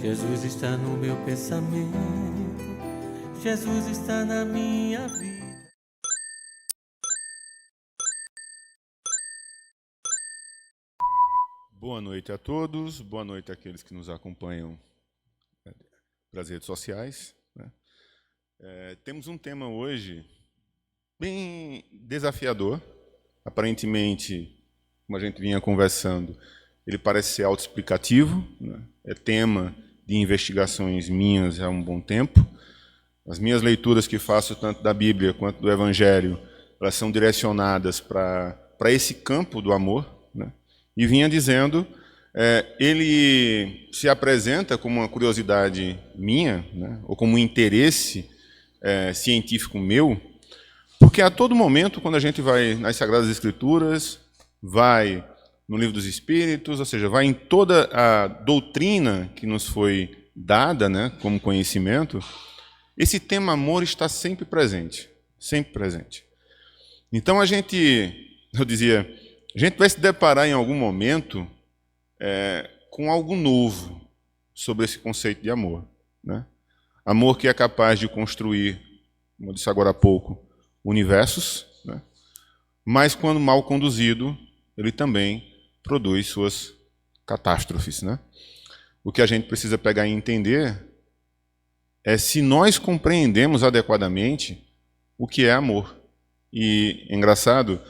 Jesus está no meu pensamento, Jesus está na minha vida. Boa noite a todos, boa noite àqueles que nos acompanham pelas redes sociais. Temos um tema hoje bem desafiador. Aparentemente, como a gente vinha conversando, ele parece ser autoexplicativo, né? É tema de investigações minhas há um bom tempo. As minhas leituras que faço, tanto da Bíblia quanto do Evangelho, elas são direcionadas para esse campo do amor, né? E vinha dizendo, ele se apresenta como uma curiosidade minha, né? Ou como um interesse científico meu, porque a todo momento, quando a gente vai nas Sagradas Escrituras, vai no Livro dos Espíritos, ou seja, vai em toda a doutrina que nos foi dada, né, como conhecimento, esse tema amor está sempre presente, sempre presente. Então eu dizia, a gente vai se deparar em algum momento com algo novo sobre esse conceito de amor, né? Amor que é capaz de construir, como eu disse agora há pouco, universos, né? Mas quando mal conduzido, ele também produz suas catástrofes, né? O que a gente precisa pegar e entender é se nós compreendemos adequadamente o que é amor. E é engraçado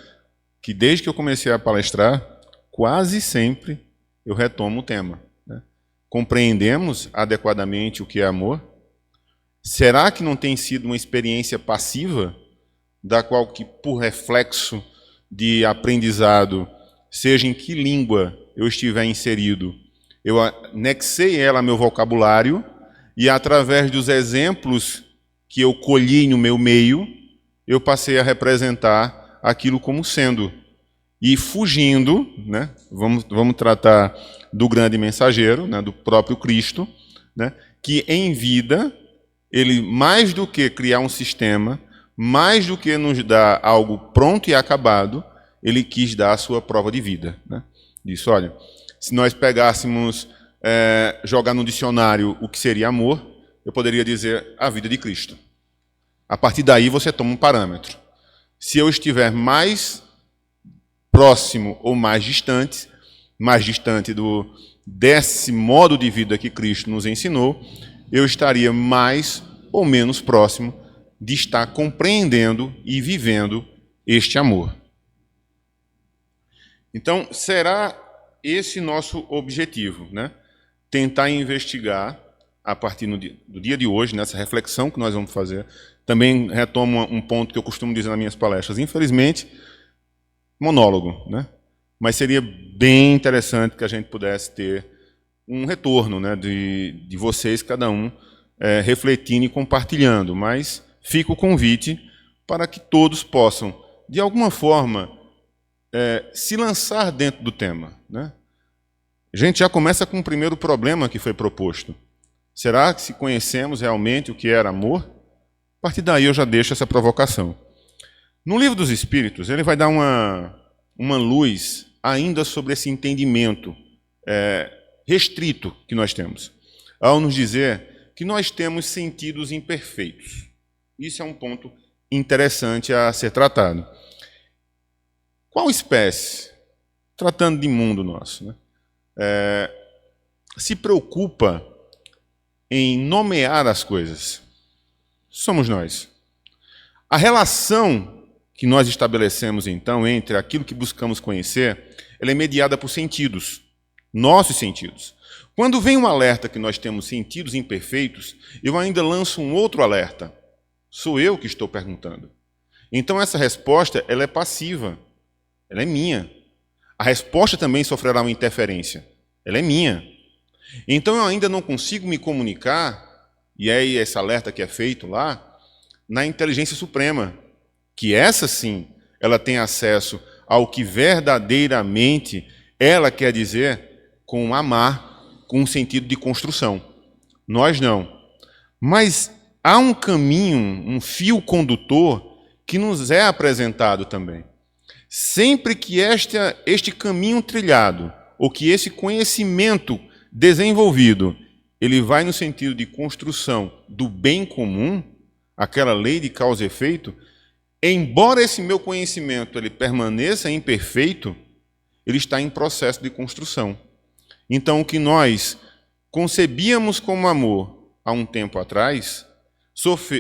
que desde que eu comecei a palestrar, quase sempre eu retomo o tema, né? Compreendemos adequadamente o que é amor? Será que não tem sido uma experiência passiva, da qual que, por reflexo de aprendizado, seja em que língua eu estiver inserido, eu anexei ela ao meu vocabulário e, através dos exemplos que eu colhi no meu meio, eu passei a representar aquilo como sendo. E fugindo, né, vamos tratar do grande mensageiro, né, do próprio Cristo, né, que em vida, ele, mais do que criar um sistema, mais do que nos dar algo pronto e acabado, ele quis dar a sua prova de vida, né? Disse, olha, se nós pegássemos, jogar no dicionário o que seria amor, eu poderia dizer a vida de Cristo. A partir daí você toma um parâmetro. Se eu estiver mais próximo ou mais distante desse modo de vida que Cristo nos ensinou, eu estaria mais ou menos próximo de estar compreendendo e vivendo este amor. Então, será esse nosso objetivo, né? Tentar investigar, a partir do dia de hoje, nessa reflexão que nós vamos fazer. Também retomo um ponto que eu costumo dizer nas minhas palestras. Infelizmente, monólogo, né? Mas seria bem interessante que a gente pudesse ter um retorno, né, de vocês, cada um, refletindo e compartilhando. Mas fica o convite para que todos possam, de alguma forma, se lançar dentro do tema, né? A gente já começa com o primeiro problema que foi proposto. Será que se conhecemos realmente o que era amor? A partir daí eu já deixo essa provocação. No Livro dos Espíritos, ele vai dar uma luz ainda sobre esse entendimento restrito que nós temos, ao nos dizer que nós temos sentidos imperfeitos. Isso é um ponto interessante a ser tratado. Qual espécie, tratando de mundo nosso, né, se preocupa em nomear as coisas? Somos nós. A relação que nós estabelecemos, então, entre aquilo que buscamos conhecer, ela é mediada por sentidos, nossos sentidos. Quando vem um alerta que nós temos sentidos imperfeitos, eu ainda lanço um outro alerta. Sou eu que estou perguntando. Então, essa resposta, ela é passiva. Ela é minha. A resposta também sofrerá uma interferência. Ela é minha. Então, eu ainda não consigo me comunicar, e é esse alerta que é feito lá, na inteligência suprema, que essa sim, ela tem acesso ao que verdadeiramente ela quer dizer com amar, com um sentido de construção. Nós não. Mas há um caminho, um fio condutor que nos é apresentado também. Sempre que este caminho trilhado, ou que esse conhecimento desenvolvido, ele vai no sentido de construção do bem comum, aquela lei de causa e efeito, embora esse meu conhecimento ele permaneça imperfeito, ele está em processo de construção. Então, o que nós concebíamos como amor há um tempo atrás,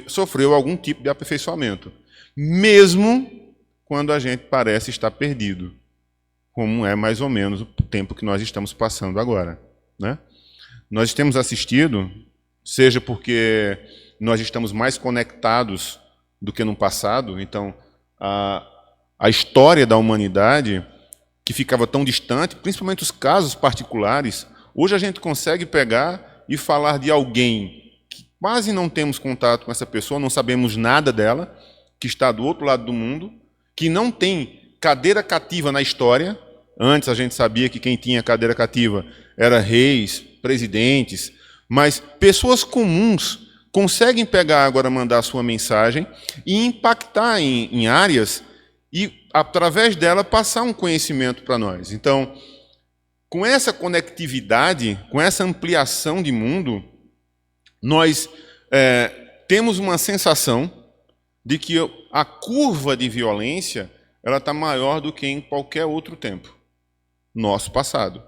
sofreu algum tipo de aperfeiçoamento, mesmo quando a gente parece estar perdido, como é mais ou menos o tempo que nós estamos passando agora, né? Nós temos assistido, seja porque nós estamos mais conectados do que no passado, então a história da humanidade, que ficava tão distante, principalmente os casos particulares, hoje a gente consegue pegar e falar de alguém que quase não temos contato com essa pessoa, não sabemos nada dela, que está do outro lado do mundo, que não tem cadeira cativa na história. Antes a gente sabia que quem tinha cadeira cativa era reis, presidentes, mas pessoas comuns conseguem pegar agora, mandar a sua mensagem e impactar em áreas e, através dela, passar um conhecimento para nós. Então, com essa conectividade, com essa ampliação de mundo, nós temos uma sensação de que a curva de violência ela está maior do que em qualquer outro tempo, nosso passado.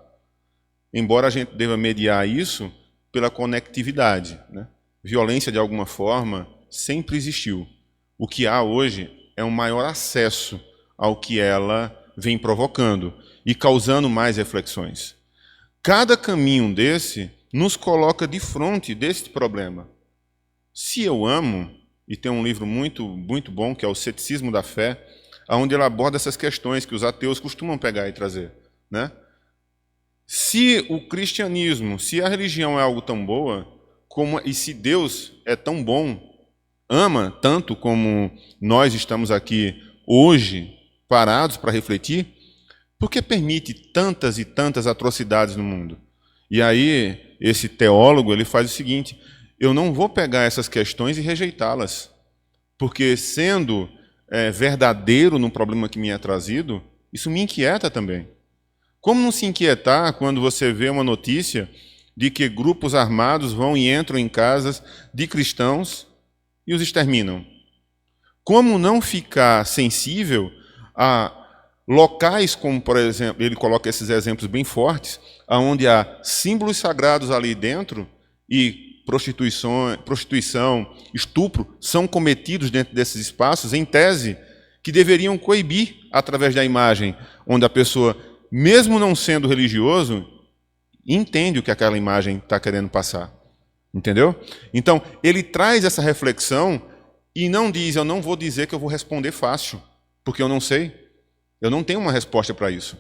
Embora a gente deva mediar isso pela conectividade, né? Violência, de alguma forma, sempre existiu. O que há hoje é um maior acesso ao que ela vem provocando e causando mais reflexões. Cada caminho desse nos coloca de frente desse problema. Se eu amo, e tem um livro muito, muito bom, que é o Ceticismo da Fé, onde ele aborda essas questões que os ateus costumam pegar e trazer, né? Se o cristianismo, se a religião é algo tão boa, e se Deus é tão bom, ama tanto como nós estamos aqui hoje, parados para refletir, por que permite tantas e tantas atrocidades no mundo? E aí, esse teólogo ele faz o seguinte: eu não vou pegar essas questões e rejeitá-las, porque sendo verdadeiro no problema que me é trazido, isso me inquieta também. Como não se inquietar quando você vê uma notícia de que grupos armados vão e entram em casas de cristãos e os exterminam? Como não ficar sensível a locais como, por exemplo, ele coloca esses exemplos bem fortes, onde há símbolos sagrados ali dentro e prostituição, estupro são cometidos dentro desses espaços, em tese, que deveriam coibir através da imagem, onde a pessoa, mesmo não sendo religioso, entende o que aquela imagem está querendo passar. Entendeu? Então, ele traz essa reflexão e não diz: eu não vou dizer que eu vou responder fácil, porque eu não sei. Eu não tenho uma resposta para isso.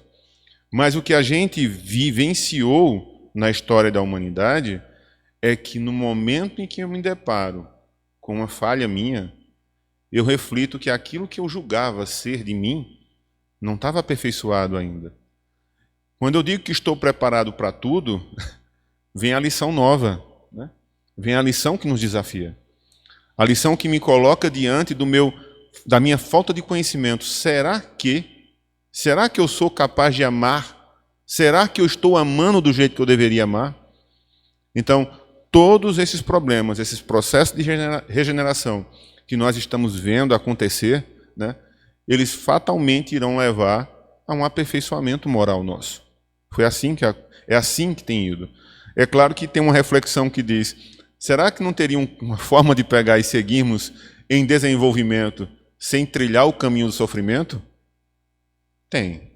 Mas o que a gente vivenciou na história da humanidade é que no momento em que eu me deparo com uma falha minha, eu reflito que aquilo que eu julgava ser de mim não estava aperfeiçoado ainda. Quando eu digo que estou preparado para tudo, vem a lição nova, né? Vem a lição que nos desafia. A lição que me coloca diante da minha falta de conhecimento. Será que eu sou capaz de amar? Será que eu estou amando do jeito que eu deveria amar? Então, todos esses problemas, esses processos de regeneração que nós estamos vendo acontecer, né, eles fatalmente irão levar a um aperfeiçoamento moral nosso. É assim que tem ido. É claro que tem uma reflexão que diz: será que não teria uma forma de pegar e seguirmos em desenvolvimento sem trilhar o caminho do sofrimento? Tem.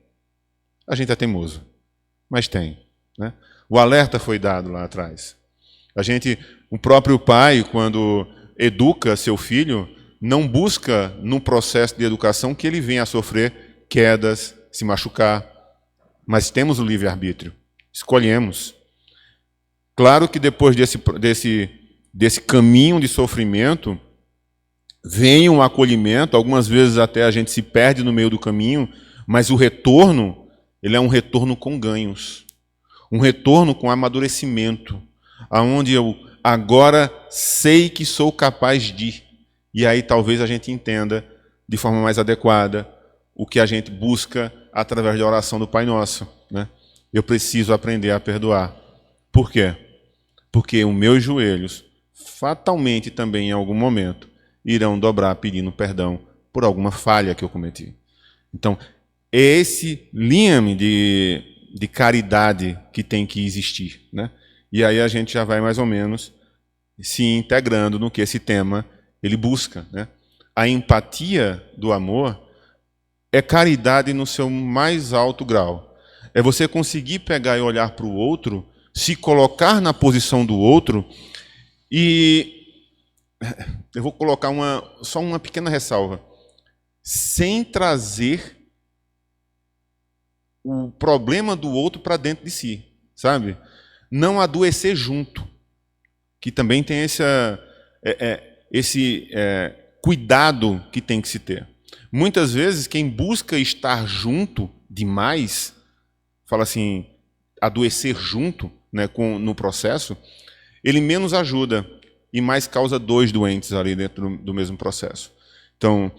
A gente é teimoso, mas tem, né? O alerta foi dado lá atrás. O próprio pai, quando educa seu filho, não busca no processo de educação que ele venha a sofrer quedas, se machucar, mas temos o livre-arbítrio, escolhemos. Claro que depois desse caminho de sofrimento, vem um acolhimento, algumas vezes até a gente se perde no meio do caminho, mas o retorno, ele é um retorno com ganhos, um retorno com amadurecimento, aonde eu agora sei que sou capaz de, e aí talvez a gente entenda de forma mais adequada o que a gente busca através da oração do Pai Nosso, né? Eu preciso aprender a perdoar. Por quê? porque os meus joelhos, fatalmente também em algum momento, irão dobrar pedindo perdão por alguma falha que eu cometi. Então, é esse liame de caridade que tem que existir, né? E aí a gente já vai mais ou menos se integrando no que esse tema ele busca, né? A empatia do amor é caridade no seu mais alto grau. É você conseguir pegar e olhar para o outro, se colocar na posição do outro, e eu vou colocar só uma pequena ressalva, sem trazer o problema do outro para dentro de si, sabe? Não adoecer junto, que também tem esse cuidado que tem que se ter. Muitas vezes, quem busca estar junto demais, fala assim, adoecer junto, né, no processo, ele menos ajuda e mais causa dois doentes ali dentro do mesmo processo. Então,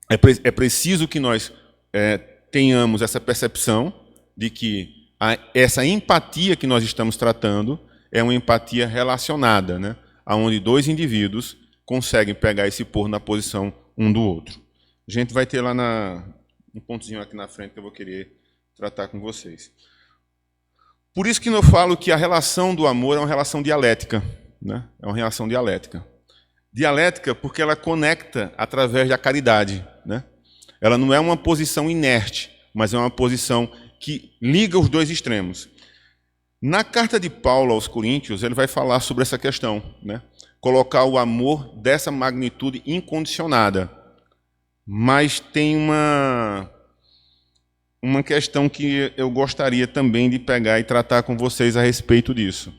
é preciso que nós tenhamos essa percepção de que essa empatia que nós estamos tratando é uma empatia relacionada, né, onde dois indivíduos conseguem pegar e se pôr na posição um do outro. A gente vai ter lá um pontozinho aqui na frente que eu vou querer tratar com vocês. Por isso que eu falo que a relação do amor é uma relação dialética, né? É uma relação dialética. Dialética porque ela conecta através da caridade, né? Ela não é uma posição inerte, mas é uma posição que liga os dois extremos. Na carta de Paulo aos Coríntios, ele vai falar sobre essa questão, né? Colocar o amor dessa magnitude incondicionada. Mas tem uma questão que eu gostaria também de pegar e tratar com vocês a respeito disso.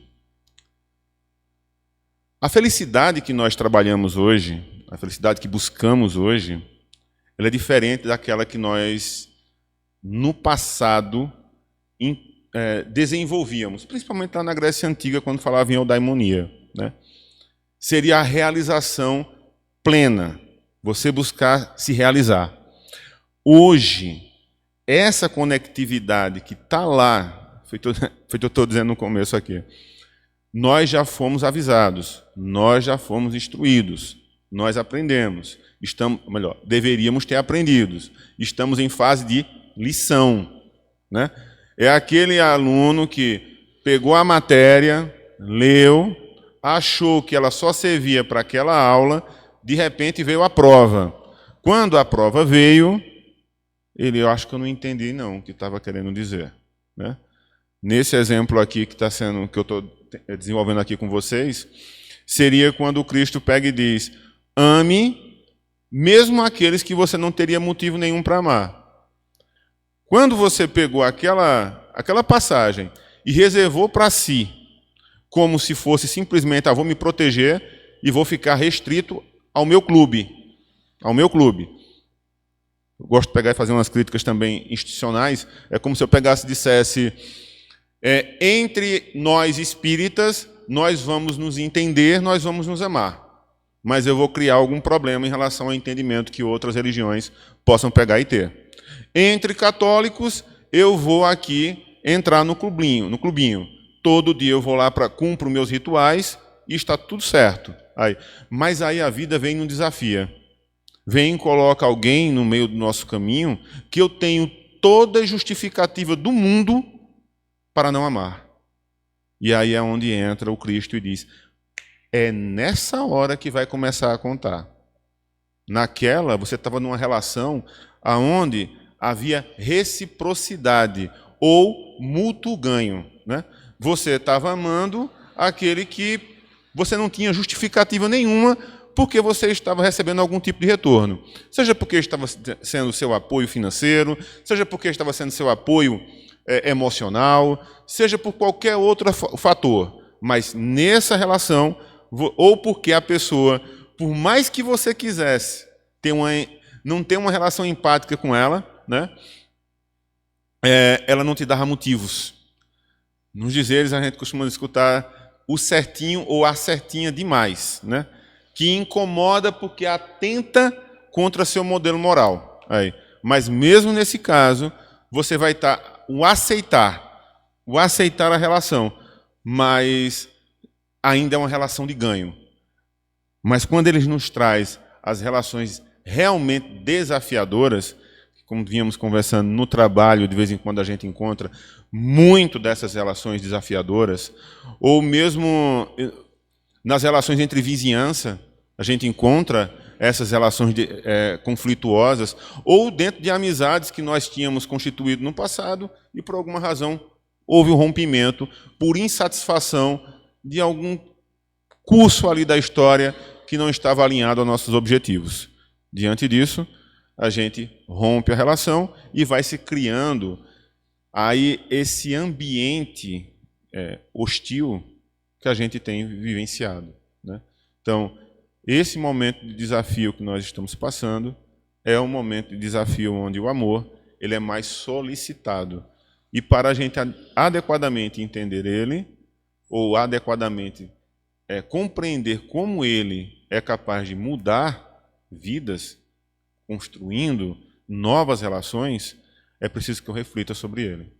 A felicidade que nós trabalhamos hoje, a felicidade que buscamos hoje, ela é diferente daquela que nós, no passado, desenvolvíamos, principalmente lá na Grécia Antiga, quando falava em eudaimonia, né? Seria a realização plena, você buscar se realizar. Hoje, essa conectividade que está lá, foi o que eu estou dizendo no começo aqui, nós já fomos avisados, nós já fomos instruídos, nós aprendemos, deveríamos ter aprendido, estamos em fase de lição, né? É aquele aluno que pegou a matéria, leu, achou que ela só servia para aquela aula, de repente veio a prova. Quando a prova veio, eu acho que eu não entendi não o que estava querendo dizer, né? Nesse exemplo aqui que eu estou desenvolvendo aqui com vocês, seria quando o Cristo pega e diz: ame mesmo aqueles que você não teria motivo nenhum para amar. Quando você pegou aquela passagem e reservou para si, como se fosse simplesmente, vou me proteger e vou ficar restrito ao meu clube. Ao meu clube. Eu gosto de pegar e fazer umas críticas também institucionais. É como se eu pegasse e dissesse, entre nós espíritas, nós vamos nos entender, nós vamos nos amar. Mas eu vou criar algum problema em relação ao entendimento que outras religiões possam pegar e ter. Entre católicos, eu vou aqui entrar no clubinho. Todo dia eu vou lá, cumpro meus rituais e está tudo certo. Mas aí a vida vem e nos desafia. Vem e coloca alguém no meio do nosso caminho que eu tenho toda a justificativa do mundo para não amar. E aí é onde entra o Cristo e diz, é nessa hora que vai começar a contar. Naquela, você estava numa relação onde havia reciprocidade ou mútuo ganho, né? Você estava amando aquele que você não tinha justificativa nenhuma porque você estava recebendo algum tipo de retorno. Seja porque estava sendo seu apoio financeiro, seja porque estava sendo seu apoio emocional, seja por qualquer outro fator. Mas nessa relação, ou porque a pessoa, por mais que você quisesse não ter uma relação empática com ela, né? Ela não te dava motivos. Nos dizeres a gente costuma escutar o certinho ou a certinha demais, né? Que incomoda porque atenta contra seu modelo moral. Mas mesmo nesse caso, você vai estar o aceitar a relação. mas ainda é uma relação de ganho. Mas quando ele nos traz as relações realmente desafiadoras, como vínhamos conversando no trabalho, de vez em quando a gente encontra muito dessas relações desafiadoras, ou mesmo nas relações entre vizinhança, a gente encontra essas relações conflituosas, ou dentro de amizades que nós tínhamos constituído no passado e, por alguma razão, houve um rompimento por insatisfação de algum curso ali da história que não estava alinhado aos nossos objetivos. Diante disso, a gente rompe a relação e vai se criando aí esse ambiente hostil que a gente tem vivenciado, né? Então, esse momento de desafio que nós estamos passando é um momento de desafio onde o amor ele é mais solicitado. E para a gente adequadamente entender ele, ou adequadamente compreender como ele é capaz de mudar vidas, construindo novas relações, é preciso que eu reflita sobre ele.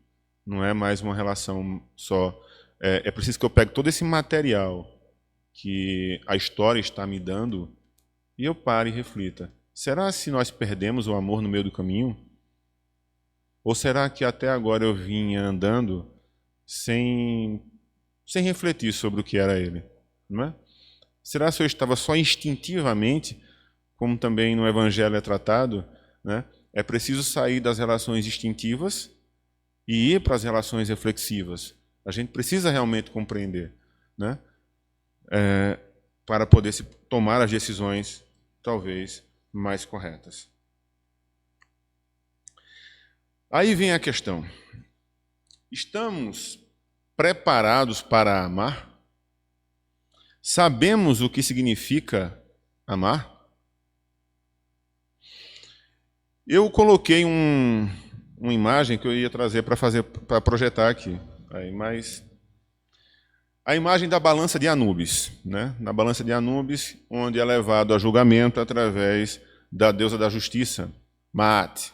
Não é mais uma relação só. É preciso que eu pegue todo esse material que a história está me dando e eu pare e reflita. Será se nós perdemos o amor no meio do caminho? Ou será que até agora eu vinha andando sem refletir sobre o que era ele? Não é? Será se eu estava só instintivamente, como também no Evangelho é tratado, né? É preciso sair das relações instintivas e ir para as relações reflexivas. A gente precisa realmente compreender, né? Para poder tomar as decisões, talvez, mais corretas. Aí vem a questão. Estamos preparados para amar? Sabemos o que significa amar? Eu coloquei uma imagem que eu ia trazer para projetar aqui, mas a imagem da balança de Anubis, né? Na balança de Anubis, onde é levado a julgamento através da deusa da justiça, Maat.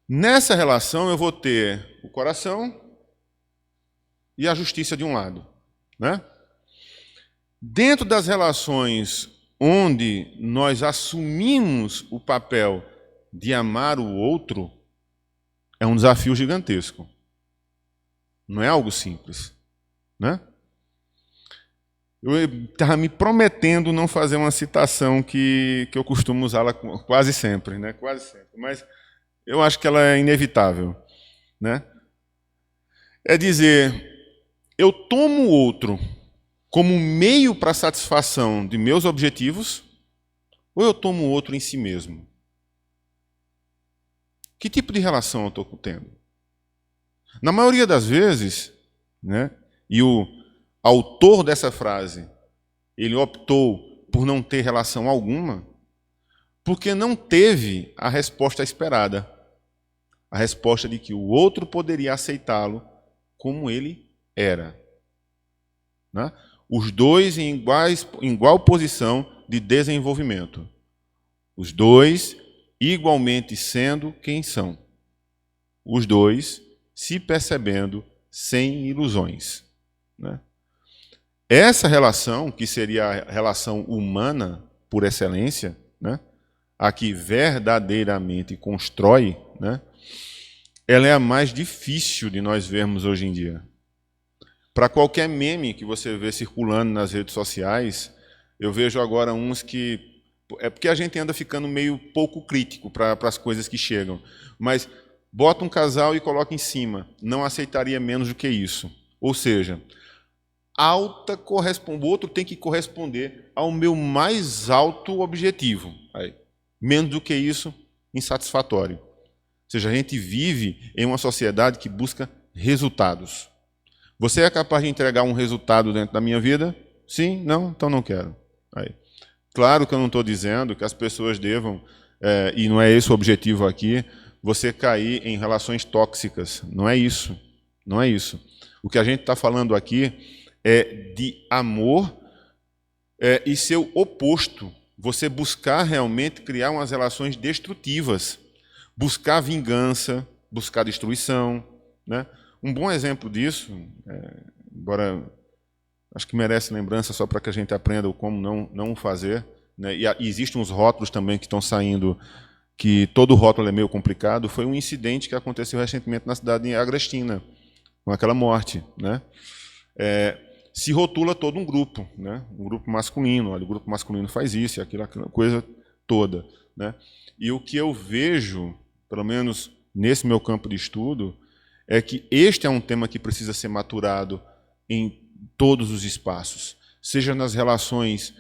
Nessa relação eu vou ter o coração e a justiça de um lado, né? Dentro das relações onde nós assumimos o papel de amar o outro, é um desafio gigantesco. Não é algo simples, né? Eu estava me prometendo não fazer uma citação que eu costumo usá-la quase sempre, né? Quase sempre, mas eu acho que ela é inevitável, né? É dizer, eu tomo o outro como meio para a satisfação de meus objetivos, ou eu tomo o outro em si mesmo? Que tipo de relação eu estou tendo? Na maioria das vezes, né, e o autor dessa frase, ele optou por não ter relação alguma, porque não teve a resposta esperada. A resposta de que o outro poderia aceitá-lo como ele era, né? Os dois em igual posição de desenvolvimento. Os dois igualmente sendo quem são. Os dois se percebendo sem ilusões, né? Essa relação, que seria a relação humana por excelência, né, a que verdadeiramente constrói, né, ela é a mais difícil de nós vermos hoje em dia. Para qualquer meme que você vê circulando nas redes sociais, eu vejo agora uns que... É porque a gente anda ficando meio pouco crítico para as coisas que chegam. Mas bota um casal e coloca em cima. Não aceitaria menos do que isso. Ou seja, o outro tem que corresponder ao meu mais alto objetivo. Aí, menos do que isso, insatisfatório. Ou seja, a gente vive em uma sociedade que busca resultados. Você é capaz de entregar um resultado dentro da minha vida? Sim? Não? Então não quero. Aí. Claro que eu não estou dizendo que as pessoas devam, e não é esse o objetivo aqui, você cair em relações tóxicas. Não é isso. Não é isso. O que a gente está falando aqui é de amor e seu oposto. Você buscar realmente criar umas relações destrutivas. Buscar vingança, buscar destruição, né? Um bom exemplo disso, embora acho que merece lembrança só para que a gente aprenda como não fazer, né? E existem uns rótulos também que estão saindo, que todo rótulo é meio complicado, foi um incidente que aconteceu recentemente na cidade de Agrestina, com aquela morte, né? Se rotula todo um grupo, né? Um grupo masculino, olha, o grupo masculino faz isso, aquela coisa toda, né? E o que eu vejo, pelo menos nesse meu campo de estudo, é que este é um tema que precisa ser maturado em todos os espaços, seja nas relações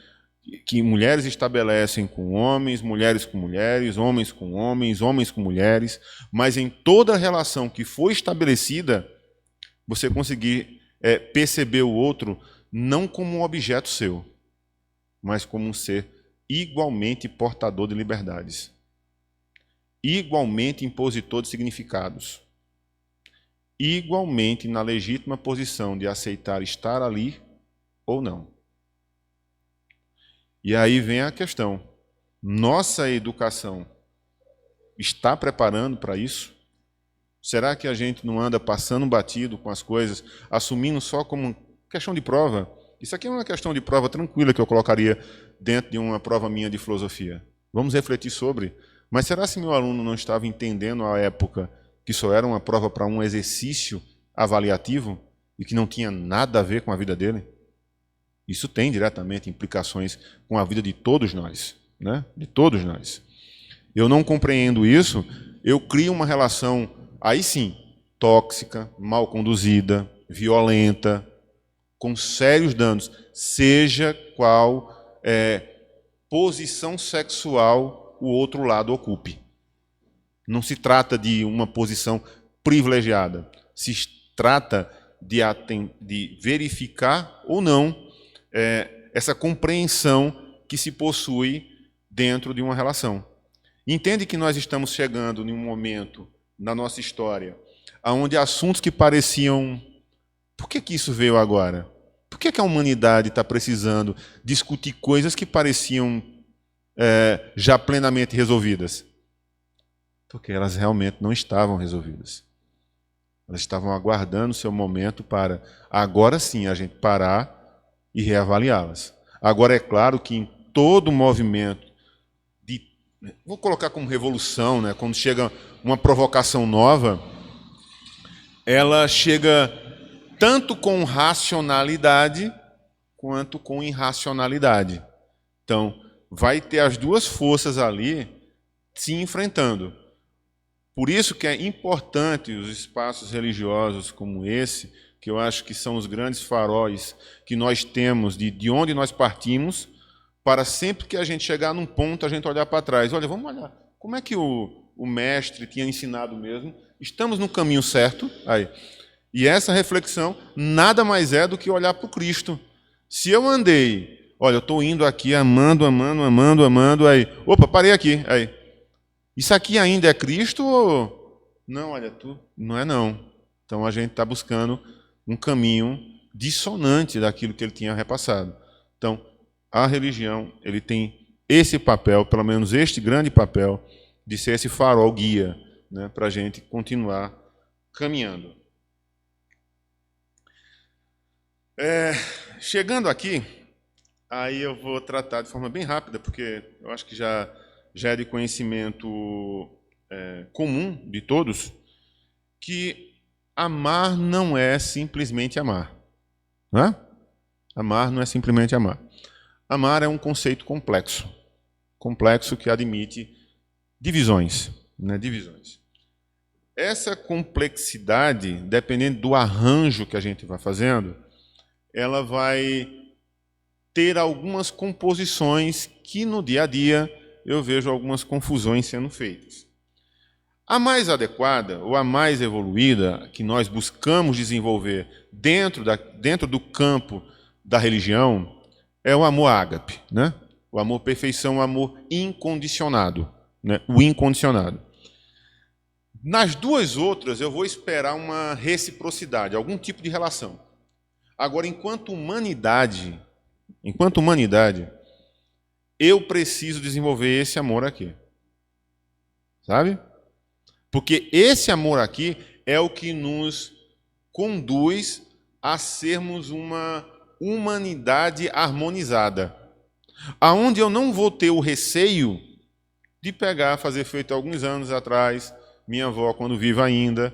que mulheres estabelecem com homens, mulheres com mulheres, homens com homens, homens com mulheres, mas em toda relação que foi estabelecida, você conseguir perceber o outro não como um objeto seu, mas como um ser igualmente portador de liberdades, igualmente impositor de significados, igualmente na legítima posição de aceitar estar ali ou não. E aí vem a questão, nossa educação está preparando para isso? Será que a gente não anda passando batido com as coisas, assumindo só como questão de prova? Isso aqui é uma questão de prova tranquila que eu colocaria dentro de uma prova minha de filosofia. Vamos refletir sobre. Mas será que meu aluno não estava entendendo à época que só era uma prova para um exercício avaliativo e que não tinha nada a ver com a vida dele? Isso tem diretamente implicações com a vida de todos nós, né? De todos nós. Eu não compreendo isso, eu crio uma relação, aí sim, tóxica, mal conduzida, violenta, com sérios danos, seja qual posição sexual o outro lado ocupe. Não se trata de uma posição privilegiada, se trata de verificar ou não essa compreensão que se possui dentro de uma relação. Entende que nós estamos chegando em um momento na nossa história onde assuntos que pareciam... Por que isso veio agora? Por que a humanidade está precisando discutir coisas que pareciam já plenamente resolvidas? Porque elas realmente não estavam resolvidas. Elas estavam aguardando o seu momento para, agora sim, a gente parar e reavaliá-las. Agora, é claro que em todo movimento, vou colocar como revolução, né? Quando chega uma provocação nova, ela chega tanto com racionalidade quanto com irracionalidade. Então, vai ter as duas forças ali se enfrentando. Por isso que é importante os espaços religiosos como esse, que eu acho que são os grandes faróis que nós temos de onde nós partimos, para sempre que a gente chegar num ponto, a gente olhar para trás. Olha, vamos olhar, como é que o mestre tinha ensinado mesmo? Estamos no caminho certo? Aí. E essa reflexão nada mais é do que olhar para o Cristo. Se eu andei, olha, eu estou indo aqui amando, aí, opa, parei aqui, aí. Isso aqui ainda é Cristo ou... Não, olha, não é não. Então a gente está buscando um caminho dissonante daquilo que ele tinha repassado. Então, a religião, ele tem esse papel, pelo menos este grande papel, de ser esse farol guia, né, para a gente continuar caminhando. Chegando aqui, aí eu vou tratar de forma bem rápida, porque eu acho que já é de conhecimento comum de todos, que amar não é simplesmente amar. Não é? Amar não é simplesmente amar. Amar é um conceito complexo. Complexo que admite divisões. Né? Divisões. Essa complexidade, dependendo do arranjo que a gente vai fazendo, ela vai ter algumas composições que no dia a dia eu vejo algumas confusões sendo feitas. A mais adequada, ou a mais evoluída, que nós buscamos desenvolver dentro do campo da religião, é o amor ágape, né? O amor perfeição, o amor incondicionado, né? O incondicionado. Nas duas outras, eu vou esperar uma reciprocidade, algum tipo de relação. Agora, enquanto humanidade, eu preciso desenvolver esse amor aqui. Sabe? Porque esse amor aqui é o que nos conduz a sermos uma humanidade harmonizada, aonde eu não vou ter o receio de pegar, fazer feito alguns anos atrás, minha avó, quando viva ainda,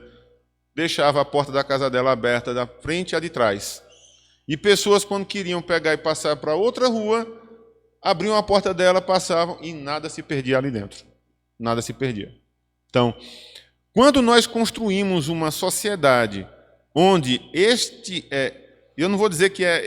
deixava a porta da casa dela aberta da frente e a de trás. E pessoas, quando queriam pegar e passar para outra rua, abriam a porta dela, passavam e nada se perdia ali dentro. Nada se perdia. Então, quando nós construímos uma sociedade onde eu não vou dizer que é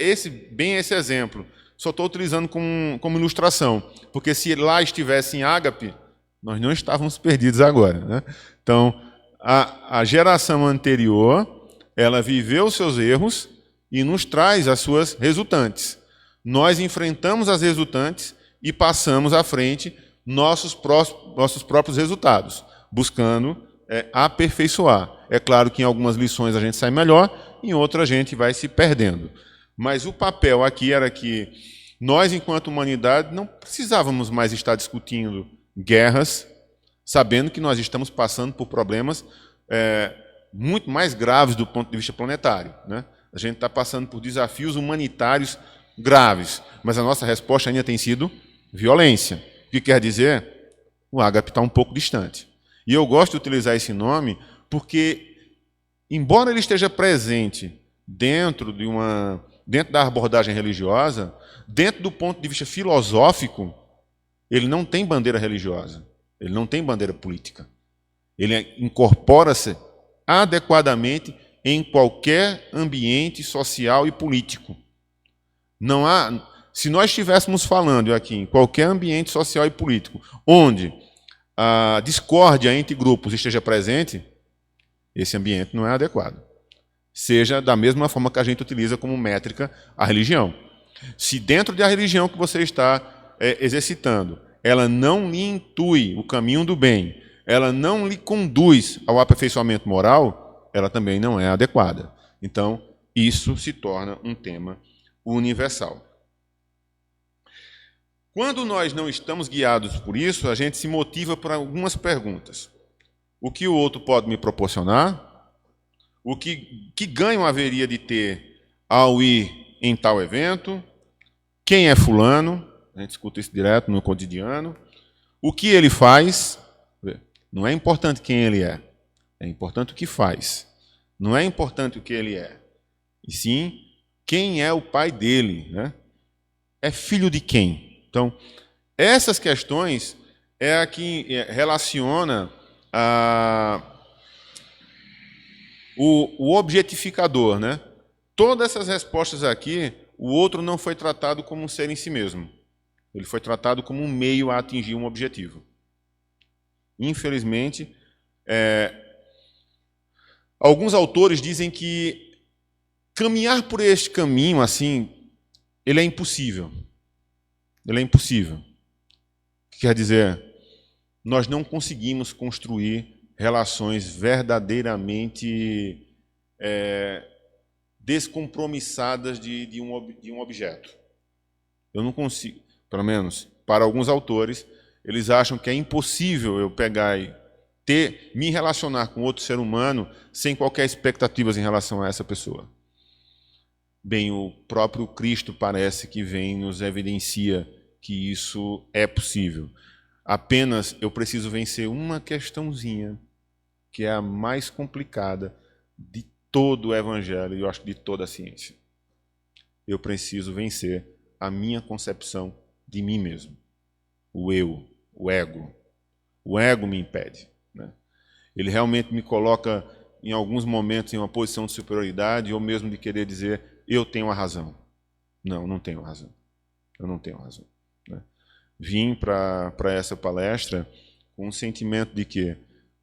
bem esse exemplo, só estou utilizando como ilustração, porque se lá estivesse em ágape, nós não estávamos perdidos agora, né? Então, a geração anterior, ela viveu os seus erros e nos traz as suas resultantes. Nós enfrentamos as resultantes e passamos à frente nossos próprios resultados, buscando aperfeiçoar. É claro que em algumas lições a gente sai melhor, em outras a gente vai se perdendo. Mas o papel aqui era que nós, enquanto humanidade, não precisávamos mais estar discutindo guerras, sabendo que nós estamos passando por problemas muito mais graves do ponto de vista planetário, né? A gente está passando por desafios humanitários graves, mas a nossa resposta ainda tem sido violência. O que quer dizer? O ágape está um pouco distante. E eu gosto de utilizar esse nome porque, embora ele esteja presente dentro da abordagem religiosa, dentro do ponto de vista filosófico, ele não tem bandeira religiosa, ele não tem bandeira política. Ele incorpora-se adequadamente em qualquer ambiente social e político. Não há, se nós estivéssemos falando aqui em qualquer ambiente social e político, onde a discórdia entre grupos esteja presente, esse ambiente não é adequado. Seja da mesma forma que a gente utiliza como métrica a religião. Se dentro da religião que você está exercitando, ela não lhe intui o caminho do bem, ela não lhe conduz ao aperfeiçoamento moral, ela também não é adequada. Então, isso se torna um tema universal. Quando nós não estamos guiados por isso, a gente se motiva por algumas perguntas. O que o outro pode me proporcionar? O que ganho haveria de ter ao ir em tal evento? Quem é fulano? A gente escuta isso direto no cotidiano. O que ele faz? Não é importante quem ele é importante o que faz. Não é importante o que ele é, e sim quem é o pai dele, né? É filho de quem? Então, essas questões é a que relaciona o objetificador, né? Todas essas respostas aqui, o outro não foi tratado como um ser em si mesmo. Ele foi tratado como um meio a atingir um objetivo. Infelizmente, alguns autores dizem que caminhar por este caminho, assim, ele é impossível. Ele é impossível. O que quer dizer? Nós não conseguimos construir relações verdadeiramente descompromissadas de um objeto. Eu não consigo, pelo menos para alguns autores, eles acham que é impossível eu pegar e me relacionar com outro ser humano sem qualquer expectativas em relação a essa pessoa. Bem, o próprio Cristo parece que vem e nos evidencia que isso é possível. Apenas eu preciso vencer uma questãozinha, que é a mais complicada de todo o Evangelho e eu acho que de toda a ciência. Eu preciso vencer a minha concepção de mim mesmo. O eu, o ego. O ego me impede, né? Ele realmente me coloca, em alguns momentos, em uma posição de superioridade, ou mesmo de querer dizer, eu tenho a razão. Não, não tenho razão. Eu não tenho razão, né? Vim para essa palestra com um sentimento de que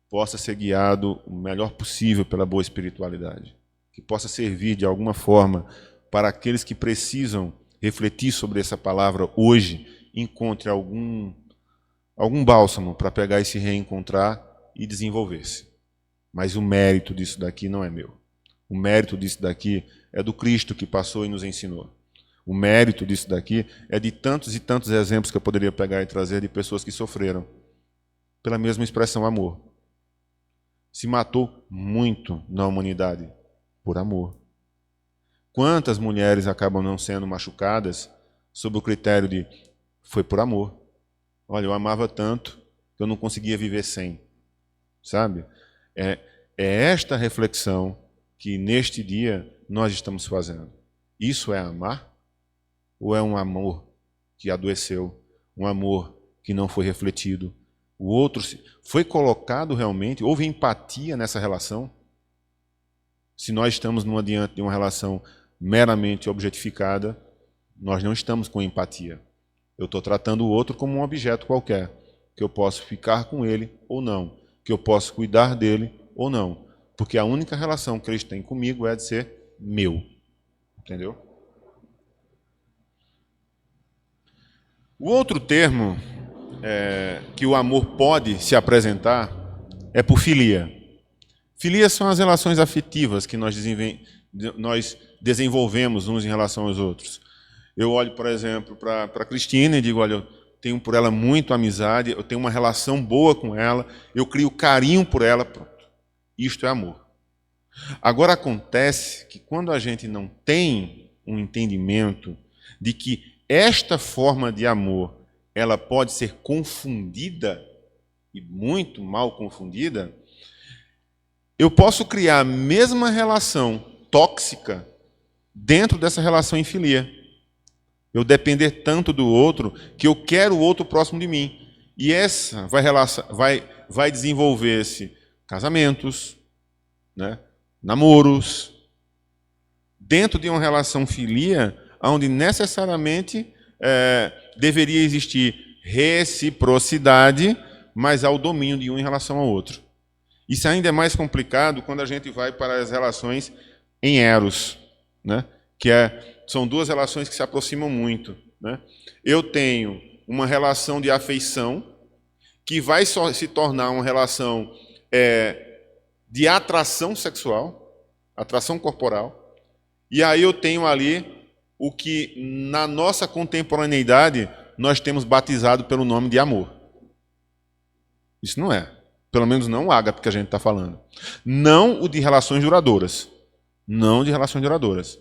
possa ser guiado o melhor possível pela boa espiritualidade, que possa servir de alguma forma para aqueles que precisam refletir sobre essa palavra hoje, encontre algum bálsamo para pegar e se reencontrar e desenvolver-se. Mas o mérito disso daqui não é meu. O mérito disso daqui é do Cristo que passou e nos ensinou. O mérito disso daqui é de tantos e tantos exemplos que eu poderia pegar e trazer de pessoas que sofreram pela mesma expressão amor. Se matou muito na humanidade Por amor. Quantas mulheres acabam não sendo machucadas sob o critério de foi por amor? Olha, eu amava tanto que eu não conseguia viver sem. Sabe? É esta reflexão que neste dia nós estamos fazendo. Isso é amar? Ou é um amor que adoeceu? Um amor que não foi refletido? O outro foi colocado realmente? Houve empatia nessa relação? Se nós estamos diante de uma relação meramente objetificada, nós não estamos com empatia. Eu estou tratando o outro como um objeto qualquer, que eu posso ficar com ele ou não, que eu posso cuidar dele ou não, porque a única relação que eles têm comigo é de ser meu. Entendeu? O outro termo que o amor pode se apresentar é por filia. Filia são as relações afetivas que nós desenvolvemos uns em relação aos outros. Eu olho, por exemplo, para a Cristina e digo, olha, eu tenho por ela muito amizade, eu tenho uma relação boa com ela, eu crio carinho por ela, pronto. Isto é amor. Agora acontece que quando a gente não tem um entendimento de que esta forma de amor ela pode ser confundida, e muito mal confundida, eu posso criar a mesma relação tóxica dentro dessa relação em filia. Eu depender tanto do outro que eu quero o outro próximo de mim. E essa vai desenvolver-se casamentos, né, namoros, dentro de uma relação filia, onde necessariamente deveria existir reciprocidade, mas há o domínio de um em relação ao outro. Isso ainda é mais complicado quando a gente vai para as relações em eros, né? São duas relações que se aproximam muito, né? Eu tenho uma relação de afeição que vai se tornar uma relação de atração sexual, atração corporal, e aí eu tenho ali o que na nossa contemporaneidade nós temos batizado pelo nome de amor. Isso não é. Pelo menos não o ágape que a gente está falando. Não o de relações duradouras. Não de relações duradouras.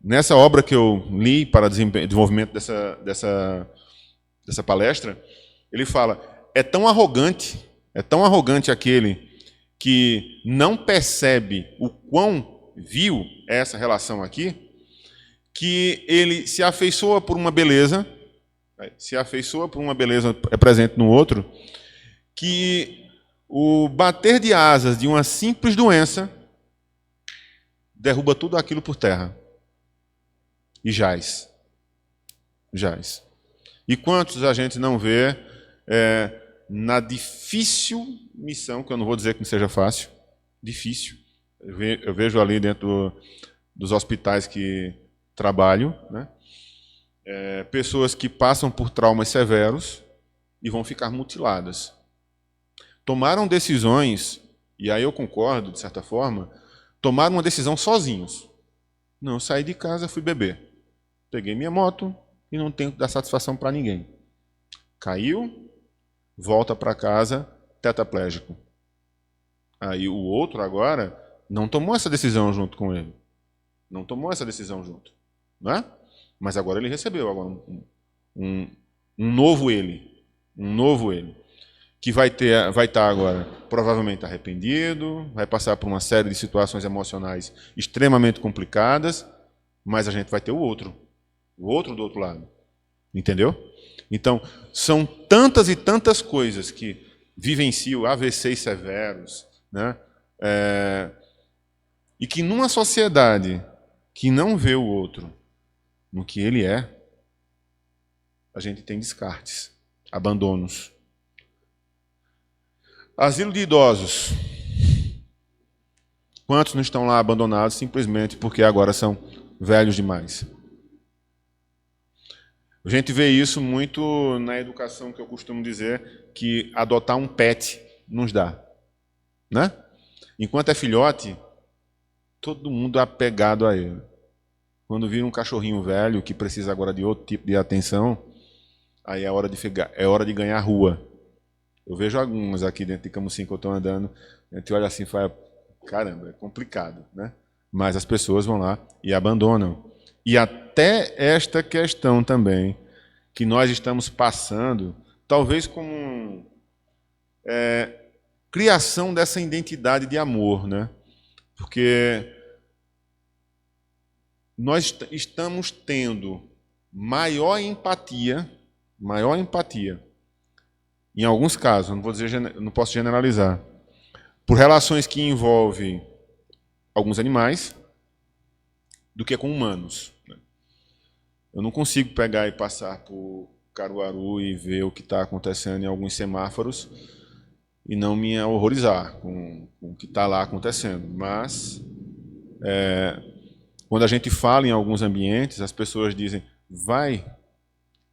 Nessa obra que eu li para desenvolvimento dessa palestra, ele fala, é tão arrogante aquele que não percebe o quão vil é essa relação aqui, que ele se afeiçoa por uma beleza, presente no outro, que o bater de asas de uma simples doença derruba tudo aquilo por terra. E jaz. E quantos a gente não vê na difícil missão, que eu não vou dizer que não seja fácil, difícil. Eu vejo ali dentro dos hospitais que trabalho, né, pessoas que passam por traumas severos e vão ficar mutiladas. Tomaram decisões, e aí eu concordo, de certa forma, tomaram uma decisão sozinhos. Não, saí de casa, fui beber. Peguei minha moto e não tenho que dar satisfação para ninguém. Caiu, volta para casa, tetraplégico. Aí o outro agora não tomou essa decisão junto com ele. Não tomou essa decisão junto. Né? Mas agora ele recebeu um novo ele. Um novo ele. Que vai estar agora provavelmente arrependido, vai passar por uma série de situações emocionais extremamente complicadas, mas a gente vai ter o outro do outro lado. Entendeu? Então, são tantas e tantas coisas que vivenciam AVCs severos, né? E que numa sociedade que não vê o outro no que ele é, a gente tem descartes, abandonos. Asilo de idosos. Quantos não estão lá abandonados simplesmente porque agora são velhos demais? A gente vê isso muito na educação, que eu costumo dizer que adotar um pet nos dá. Né? Enquanto é filhote, todo mundo é apegado a ele. Quando vira um cachorrinho velho que precisa agora de outro tipo de atenção, aí é hora de ganhar rua. Eu vejo algumas aqui dentro de Camusim que eu estou andando, a gente olha assim e fala, caramba, é complicado, né? Mas as pessoas vão lá e abandonam. E até esta questão também, que nós estamos passando, talvez como criação dessa identidade de amor, né? Porque nós estamos tendo maior empatia, em alguns casos, não vou dizer, não posso generalizar, por relações que envolvem alguns animais, do que com humanos. Eu não consigo pegar e passar por Caruaru e ver o que está acontecendo em alguns semáforos e não me horrorizar com o que está lá acontecendo. Mas, quando a gente fala em alguns ambientes, as pessoas dizem,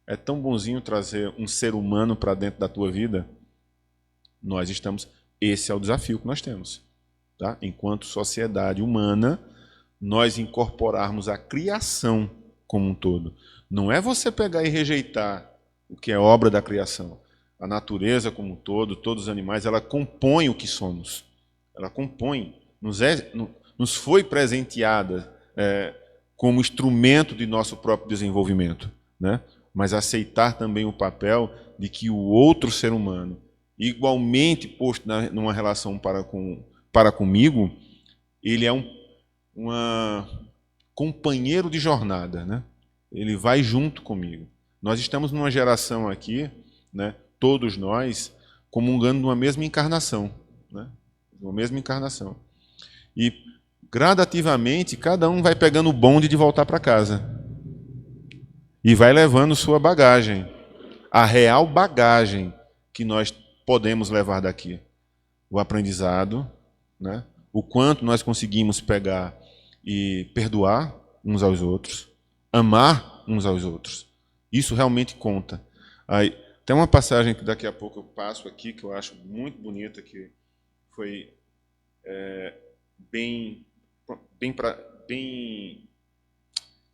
é tão bonzinho trazer um ser humano para dentro da tua vida. Esse é o desafio que nós temos. Tá? Enquanto sociedade humana, nós incorporarmos a criação como um todo. Não é você pegar e rejeitar o que é obra da criação. A natureza como um todo, todos os animais, ela compõe o que somos. Ela compõe, nos foi presenteada como instrumento de nosso próprio desenvolvimento, né? Mas aceitar também o papel de que o outro ser humano, igualmente posto numa relação para comigo, ele é um companheiro de jornada, né? Ele vai junto comigo. Nós estamos numa geração aqui, né, todos nós, comungando numa mesma encarnação, né? Uma mesma encarnação. E gradativamente cada um vai pegando o bonde de voltar para casa. E vai levando sua bagagem, a real bagagem que nós podemos levar daqui. O aprendizado, né? O quanto nós conseguimos pegar e perdoar uns aos outros, amar uns aos outros. Isso realmente conta. Aí, tem uma passagem que daqui a pouco eu passo aqui, que eu acho muito bonita, que foi bem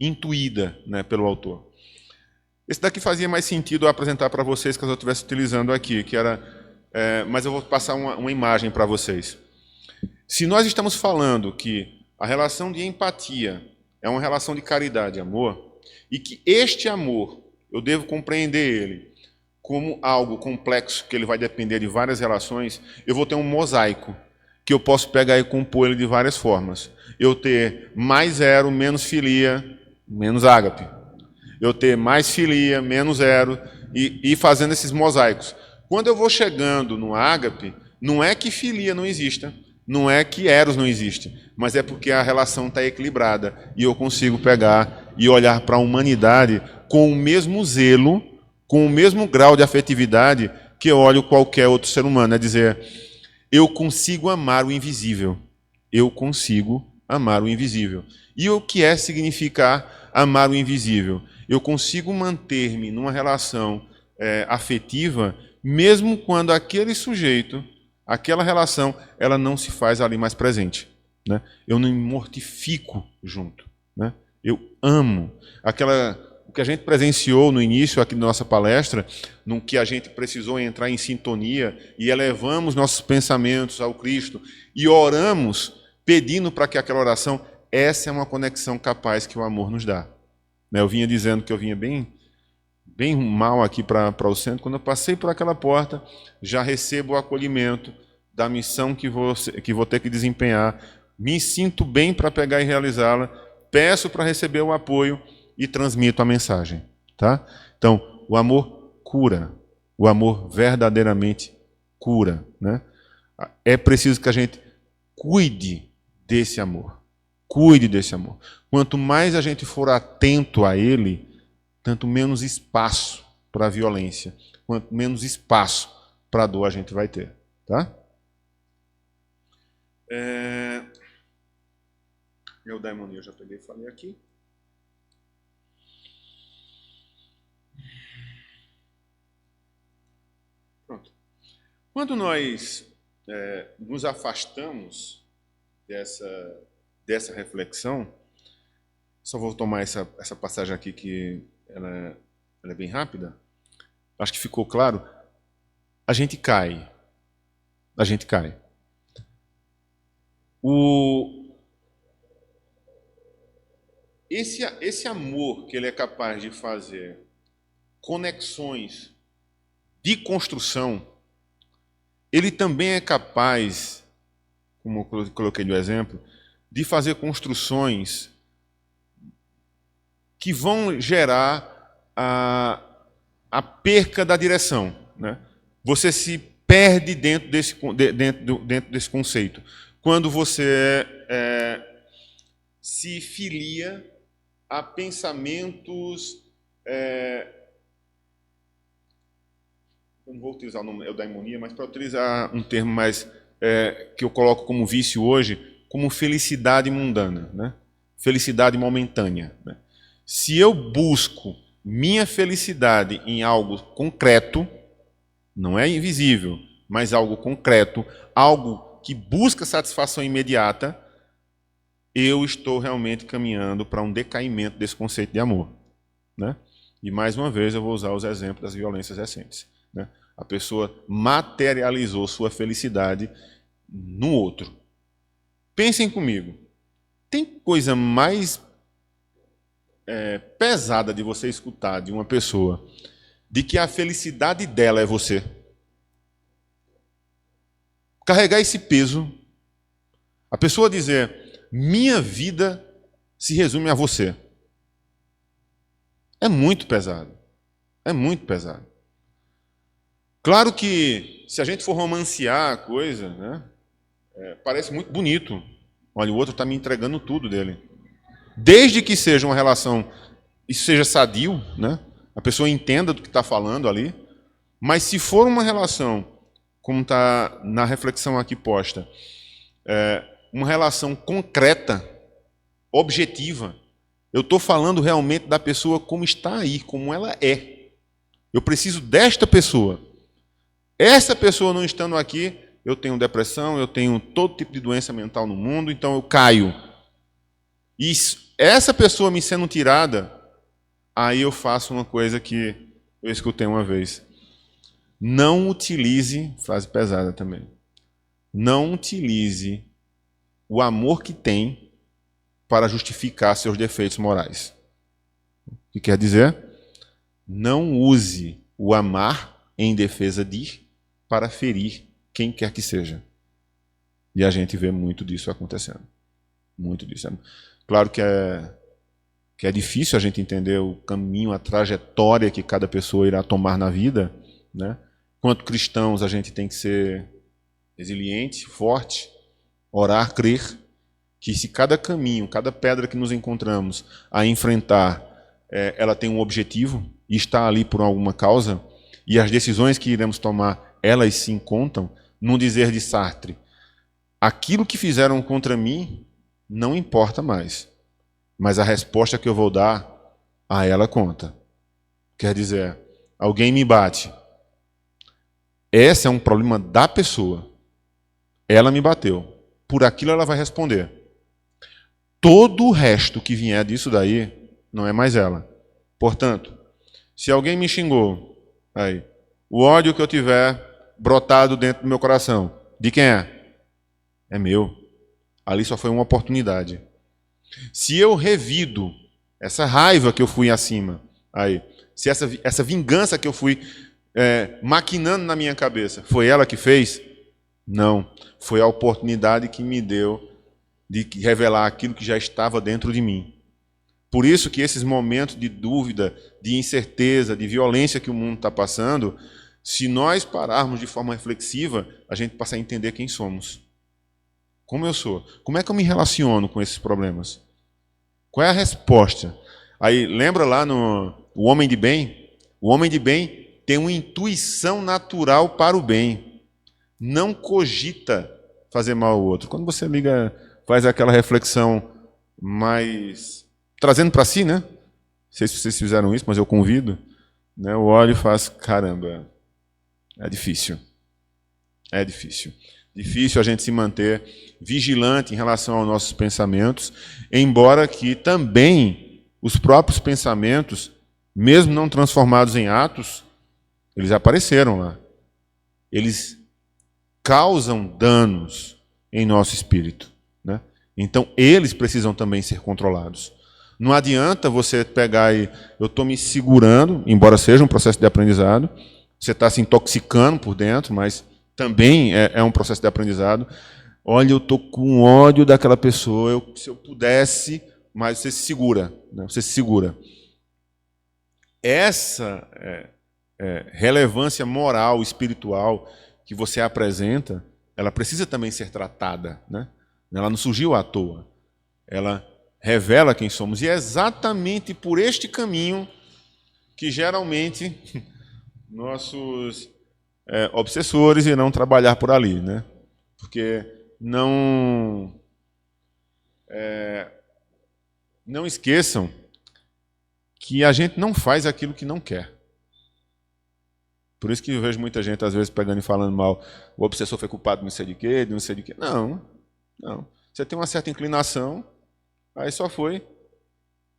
intuída, né, pelo autor. Esse daqui fazia mais sentido eu apresentar para vocês que eu estivesse utilizando aqui, que era, mas eu vou passar uma imagem para vocês. Se nós estamos falando que a relação de empatia é uma relação de caridade e amor, e que este amor, eu devo compreender ele como algo complexo, que ele vai depender de várias relações, eu vou ter um mosaico, que eu posso pegar e compor ele de várias formas. Eu ter mais zero, menos filia, menos ágape. Eu ter mais filia, menos zero, e fazendo esses mosaicos. Quando eu vou chegando no ágape, não é que filia não exista, não é que eros não existe, mas é porque a relação está equilibrada e eu consigo pegar e olhar para a humanidade com o mesmo zelo, com o mesmo grau de afetividade que eu olho qualquer outro ser humano. É dizer, eu consigo amar o invisível. Eu consigo amar o invisível. E o que é significar amar o invisível? Eu consigo manter-me numa relação afetiva, mesmo quando aquele sujeito, aquela relação, ela não se faz ali mais presente. Né? Eu não me mortifico junto. Né? Eu amo. O que a gente presenciou no início aqui da nossa palestra, no que a gente precisou entrar em sintonia e elevamos nossos pensamentos ao Cristo e oramos pedindo para que aquela oração, essa é uma conexão capaz que o amor nos dá. Eu vinha dizendo que eu vinha bem mal aqui para o centro. Quando eu passei por aquela porta, já recebo o acolhimento da missão que vou ter que desempenhar. Me sinto bem para pegar e realizá-la. Peço para receber o apoio e transmito a mensagem. Tá? Então, o amor cura. O amor verdadeiramente cura. Né? É preciso que a gente cuide desse amor. Cuide desse amor. Quanto mais a gente for atento a ele, tanto menos espaço para a violência, quanto menos espaço para a dor a gente vai ter. Tá? Eudaimonia eu já peguei e falei aqui. Pronto. Quando nós nos afastamos dessa reflexão, só vou tomar essa passagem aqui que ela é bem rápida. Acho que ficou claro. A gente cai. A gente cai. Esse amor que ele é capaz de fazer conexões de construção, ele também é capaz, como eu coloquei no exemplo, de fazer construções que vão gerar a perca da direção, né? Você se perde dentro desse conceito. Quando você se filia a pensamentos... eu não vou utilizar o nome eudaimonia, mas para utilizar um termo mais que eu coloco como vício hoje, como felicidade mundana, né? Felicidade momentânea, né? Se eu busco minha felicidade em algo concreto, não é invisível, mas algo concreto, algo que busca satisfação imediata, eu estou realmente caminhando para um decaimento desse conceito de amor, né? E mais uma vez eu vou usar os exemplos das violências recentes, né? A pessoa materializou sua felicidade no outro. Pensem comigo, tem coisa mais pesada de você escutar de uma pessoa de que a felicidade dela é você? Carregar esse peso, a pessoa dizer, minha vida se resume a você. É muito pesado. É muito pesado. Claro que, se a gente for romancear a coisa, né, parece muito bonito. Olha, o outro está me entregando tudo dele. Desde que seja uma relação, isso seja sadio, né, a pessoa entenda do que está falando ali, mas se for uma relação, como está na reflexão aqui posta, uma relação concreta, objetiva, eu estou falando realmente da pessoa como está aí, como ela é. Eu preciso desta pessoa. Essa pessoa não estando aqui, eu tenho depressão, eu tenho todo tipo de doença mental no mundo, então eu caio. E essa pessoa me sendo tirada, aí eu faço uma coisa que eu escutei uma vez. Não utilize, frase pesada também, não utilize o amor que tem para justificar seus defeitos morais. O que quer dizer? Não use o amar em defesa de para ferir quem quer que seja. E a gente vê muito disso acontecendo. Muito disso. Claro que é difícil a gente entender o caminho, a trajetória que cada pessoa irá tomar na vida, né? Quanto cristãos, a gente tem que ser resiliente, forte, orar, crer, que se cada caminho, cada pedra que nos encontramos a enfrentar, ela tem um objetivo e está ali por alguma causa, e as decisões que iremos tomar, elas sim contam, num dizer de Sartre, aquilo que fizeram contra mim não importa mais, mas a resposta que eu vou dar a ela conta. Quer dizer, alguém me bate. Esse é um problema da pessoa. Ela me bateu. Por aquilo ela vai responder. Todo o resto que vier disso daí não é mais ela. Portanto, se alguém me xingou, aí, o ódio que eu tiver brotado dentro do meu coração, de quem é? É meu. Ali só foi uma oportunidade. Se eu revido essa raiva que eu fui acima, aí, se essa vingança que eu fui maquinando na minha cabeça, foi ela que fez? Não. Foi a oportunidade que me deu de revelar aquilo que já estava dentro de mim. Por isso que esses momentos de dúvida, de incerteza, de violência que o mundo está passando, se nós pararmos de forma reflexiva, a gente passa a entender quem somos. Como eu sou? Como é que eu me relaciono com esses problemas? Qual é a resposta? Aí, lembra lá no O Homem de Bem? O homem de bem tem uma intuição natural para o bem. Não cogita fazer mal ao outro. Quando você faz aquela reflexão mais trazendo para si, né? Não sei se vocês fizeram isso, mas eu convido. Né? Eu olho e faço, caramba, é difícil. É difícil. Difícil a gente se manter vigilante em relação aos nossos pensamentos, embora que também os próprios pensamentos, mesmo não transformados em atos, eles apareceram lá. Eles causam danos em nosso espírito. Então, eles precisam também ser controlados. Não adianta você pegar e... Eu estou me segurando, embora seja um processo de aprendizado, você está se intoxicando por dentro, mas também é um processo de aprendizado. Olha, eu estou com ódio daquela pessoa, se eu pudesse... Mas você se segura, né? Você se segura. Essa relevância moral, espiritual que você apresenta, ela precisa também ser tratada, né? Ela não surgiu à toa. Ela revela quem somos. E é exatamente por este caminho que geralmente nossos obsessores irão trabalhar por ali, né? Porque não esqueçam que a gente não faz aquilo que não quer. Por isso que eu vejo muita gente, às vezes, pegando e falando mal, o obsessor foi culpado de não sei de quê, de não sei de quê. Não. Você tem uma certa inclinação, aí só foi.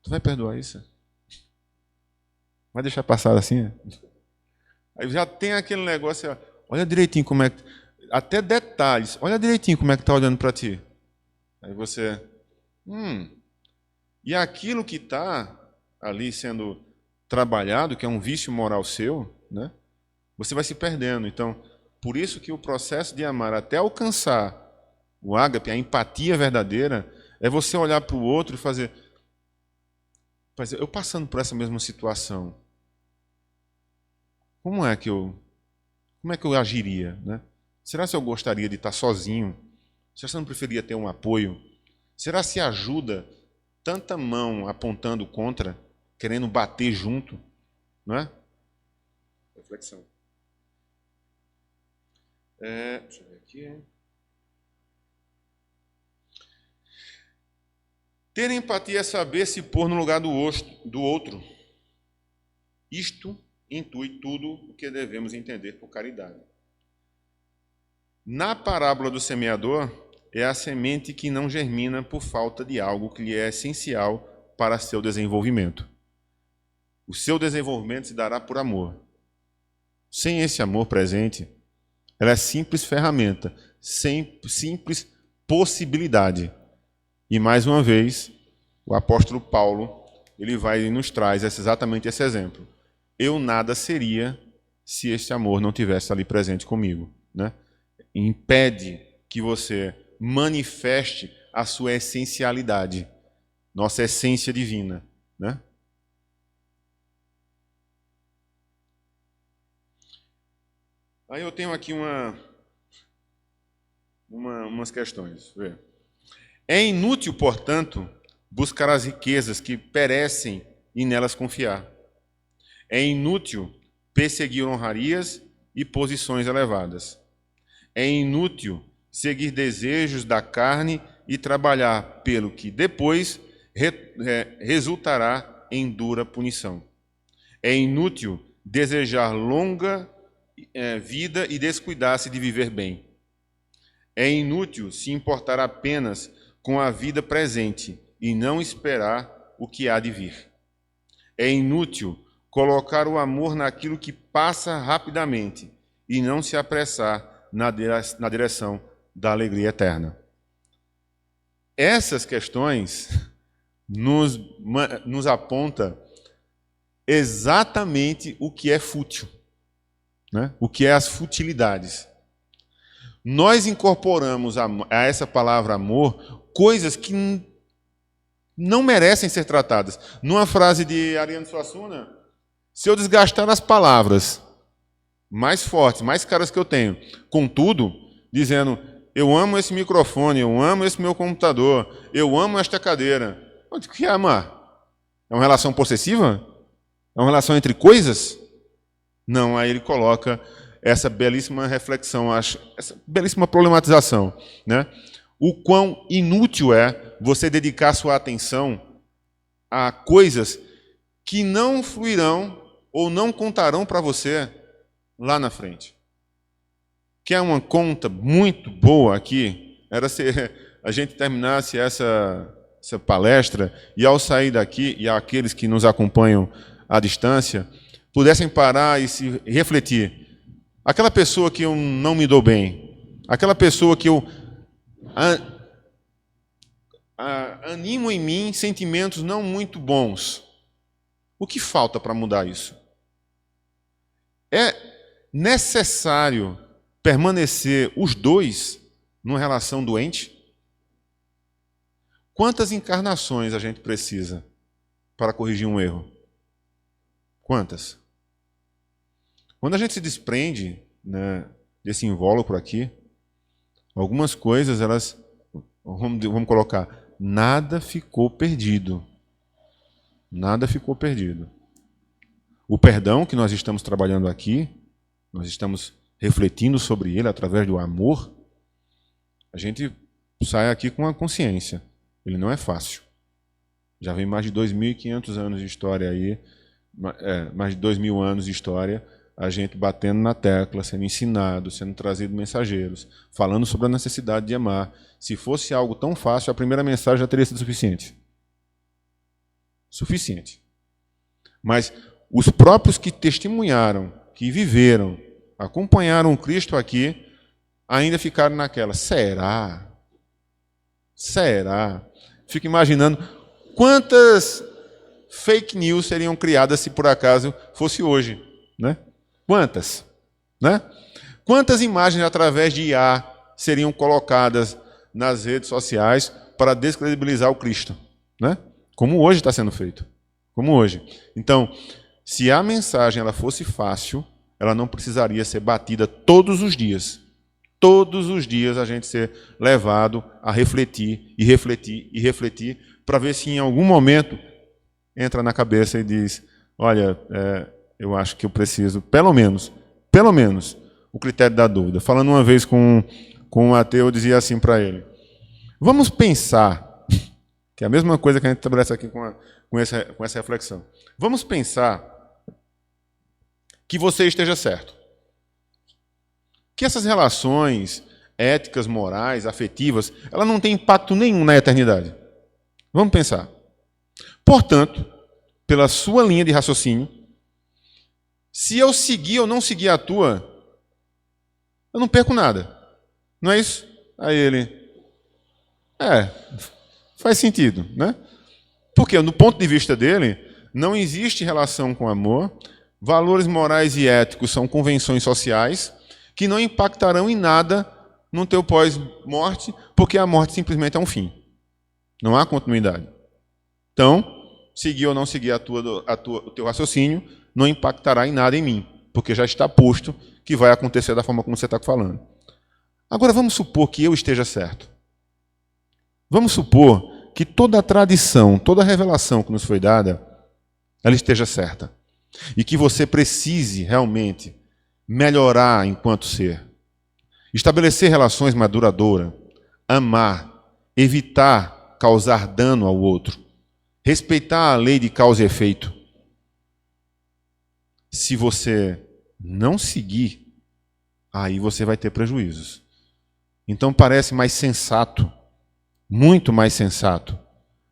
Tu vai perdoar isso? Vai deixar passar assim? Aí já tem aquele negócio, olha direitinho como é que... Até detalhes, olha direitinho como é que está olhando para ti. Aí você... E aquilo que está ali sendo trabalhado, que é um vício moral seu, né? Você vai se perdendo. Então, por isso que o processo de amar até alcançar o ágape, a empatia verdadeira, é você olhar para o outro e fazer... Eu passando por essa mesma situação, como é que eu agiria, né? Será que eu gostaria de estar sozinho? Será que eu não preferia ter um apoio? Será que ajuda tanta mão apontando contra, querendo bater junto, não é? Reflexão. Deixa eu ver aqui. Ter empatia é saber se pôr no lugar do outro. Isto inclui tudo o que devemos entender por caridade. Na parábola do semeador, é a semente que não germina por falta de algo que lhe é essencial para seu desenvolvimento. O seu desenvolvimento se dará por amor. Sem esse amor presente, ela é simples ferramenta, simples possibilidade. E, mais uma vez, o apóstolo Paulo ele vai e nos traz exatamente esse exemplo. Eu nada seria se este amor não tivesse ali presente comigo, né? Impede que você manifeste a sua essencialidade, nossa essência divina, né? Aí eu tenho aqui umas questões. É inútil, portanto, buscar as riquezas que perecem e nelas confiar. É inútil perseguir honrarias e posições elevadas. É inútil seguir desejos da carne e trabalhar pelo que depois resultará em dura punição. É inútil desejar longa vida e descuidar-se de viver bem. É inútil se importar apenas com a vida presente e não esperar o que há de vir. É inútil colocar o amor naquilo que passa rapidamente e não se apressar na direção da alegria eterna. Essas questões nos apontam exatamente o que é fútil, né? O que é as futilidades. Nós incorporamos a essa palavra amor coisas que não merecem ser tratadas. Numa frase de Ariano Suassuna, se eu desgastar as palavras mais fortes, mais caras que eu tenho, contudo, dizendo, eu amo esse microfone, eu amo esse meu computador, eu amo esta cadeira. O que é amar? É uma relação possessiva? É uma relação entre coisas? Não, aí ele coloca essa belíssima reflexão, essa belíssima problematização, né? O quão inútil é você dedicar sua atenção a coisas que não fluirão ou não contarão para você lá na frente. Que é uma conta muito boa aqui, era se a gente terminasse essa palestra e ao sair daqui, e aqueles que nos acompanham à distância, pudessem parar e se refletir. Aquela pessoa que eu não me dou bem, aquela pessoa que eu animam em mim sentimentos não muito bons. O que falta para mudar isso? É necessário permanecer os dois numa relação doente? Quantas encarnações a gente precisa para corrigir um erro? Quantas? Quando a gente se desprende, né, desse invólucro aqui, algumas coisas, elas, vamos colocar, nada ficou perdido. Nada ficou perdido. O perdão que nós estamos trabalhando aqui, nós estamos refletindo sobre ele através do amor, a gente sai aqui com a consciência. Ele não é fácil. Já vem mais de 2.500 anos de história aí, mais de 2.000 anos de história, a gente batendo na tecla, sendo ensinado, sendo trazido mensageiros, falando sobre a necessidade de amar. Se fosse algo tão fácil, a primeira mensagem já teria sido suficiente. Suficiente. Mas os próprios que testemunharam, que viveram, acompanharam o Cristo aqui, ainda ficaram naquela. Será? Será? Fico imaginando quantas fake news seriam criadas se por acaso fosse hoje, né? Quantas? Né? Quantas imagens através de IA seriam colocadas nas redes sociais para descredibilizar o Cristo, né? Como hoje está sendo feito. Como hoje. Então, se a mensagem ela fosse fácil, ela não precisaria ser batida todos os dias. Todos os dias a gente ser levado a refletir, e refletir, e refletir, para ver se em algum momento entra na cabeça e diz, olha, eu acho que eu preciso, pelo menos, o critério da dúvida. Falando uma vez com um ateu, eu dizia assim para ele, vamos pensar, que é a mesma coisa que a gente estabelece aqui com essa reflexão. Vamos pensar que você esteja certo. Que essas relações éticas, morais, afetivas, ela não tem impacto nenhum na eternidade. Vamos pensar. Portanto, pela sua linha de raciocínio, se eu seguir ou não seguir a tua, eu não perco nada. Não é isso? Aí ele... faz sentido, né? Porque, do ponto de vista dele, não existe relação com amor, valores morais e éticos são convenções sociais que não impactarão em nada no teu pós-morte, porque a morte simplesmente é um fim. Não há continuidade. Então, seguir ou não seguir o teu raciocínio não impactará em nada em mim, porque já está posto que vai acontecer da forma como você está falando. Agora, vamos supor que eu esteja certo. Vamos supor que toda a tradição, toda a revelação que nos foi dada, ela esteja certa. E que você precise realmente melhorar enquanto ser. Estabelecer relações mais duradouras, amar, evitar causar dano ao outro, respeitar a lei de causa e efeito. Se você não seguir, aí você vai ter prejuízos. Então parece mais sensato, muito mais sensato,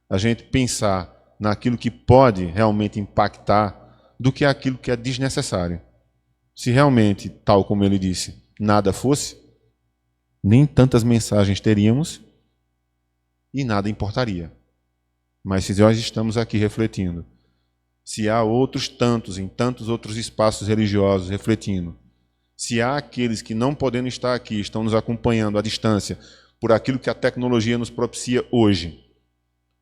a gente pensar naquilo que pode realmente impactar do que aquilo que é desnecessário. Se realmente, tal como ele disse, nada fosse, nem tantas mensagens teríamos e nada importaria. Mas se nós estamos aqui refletindo, se há outros tantos, em tantos outros espaços religiosos refletindo, se há aqueles que não podendo estar aqui, estão nos acompanhando à distância por aquilo que a tecnologia nos propicia hoje,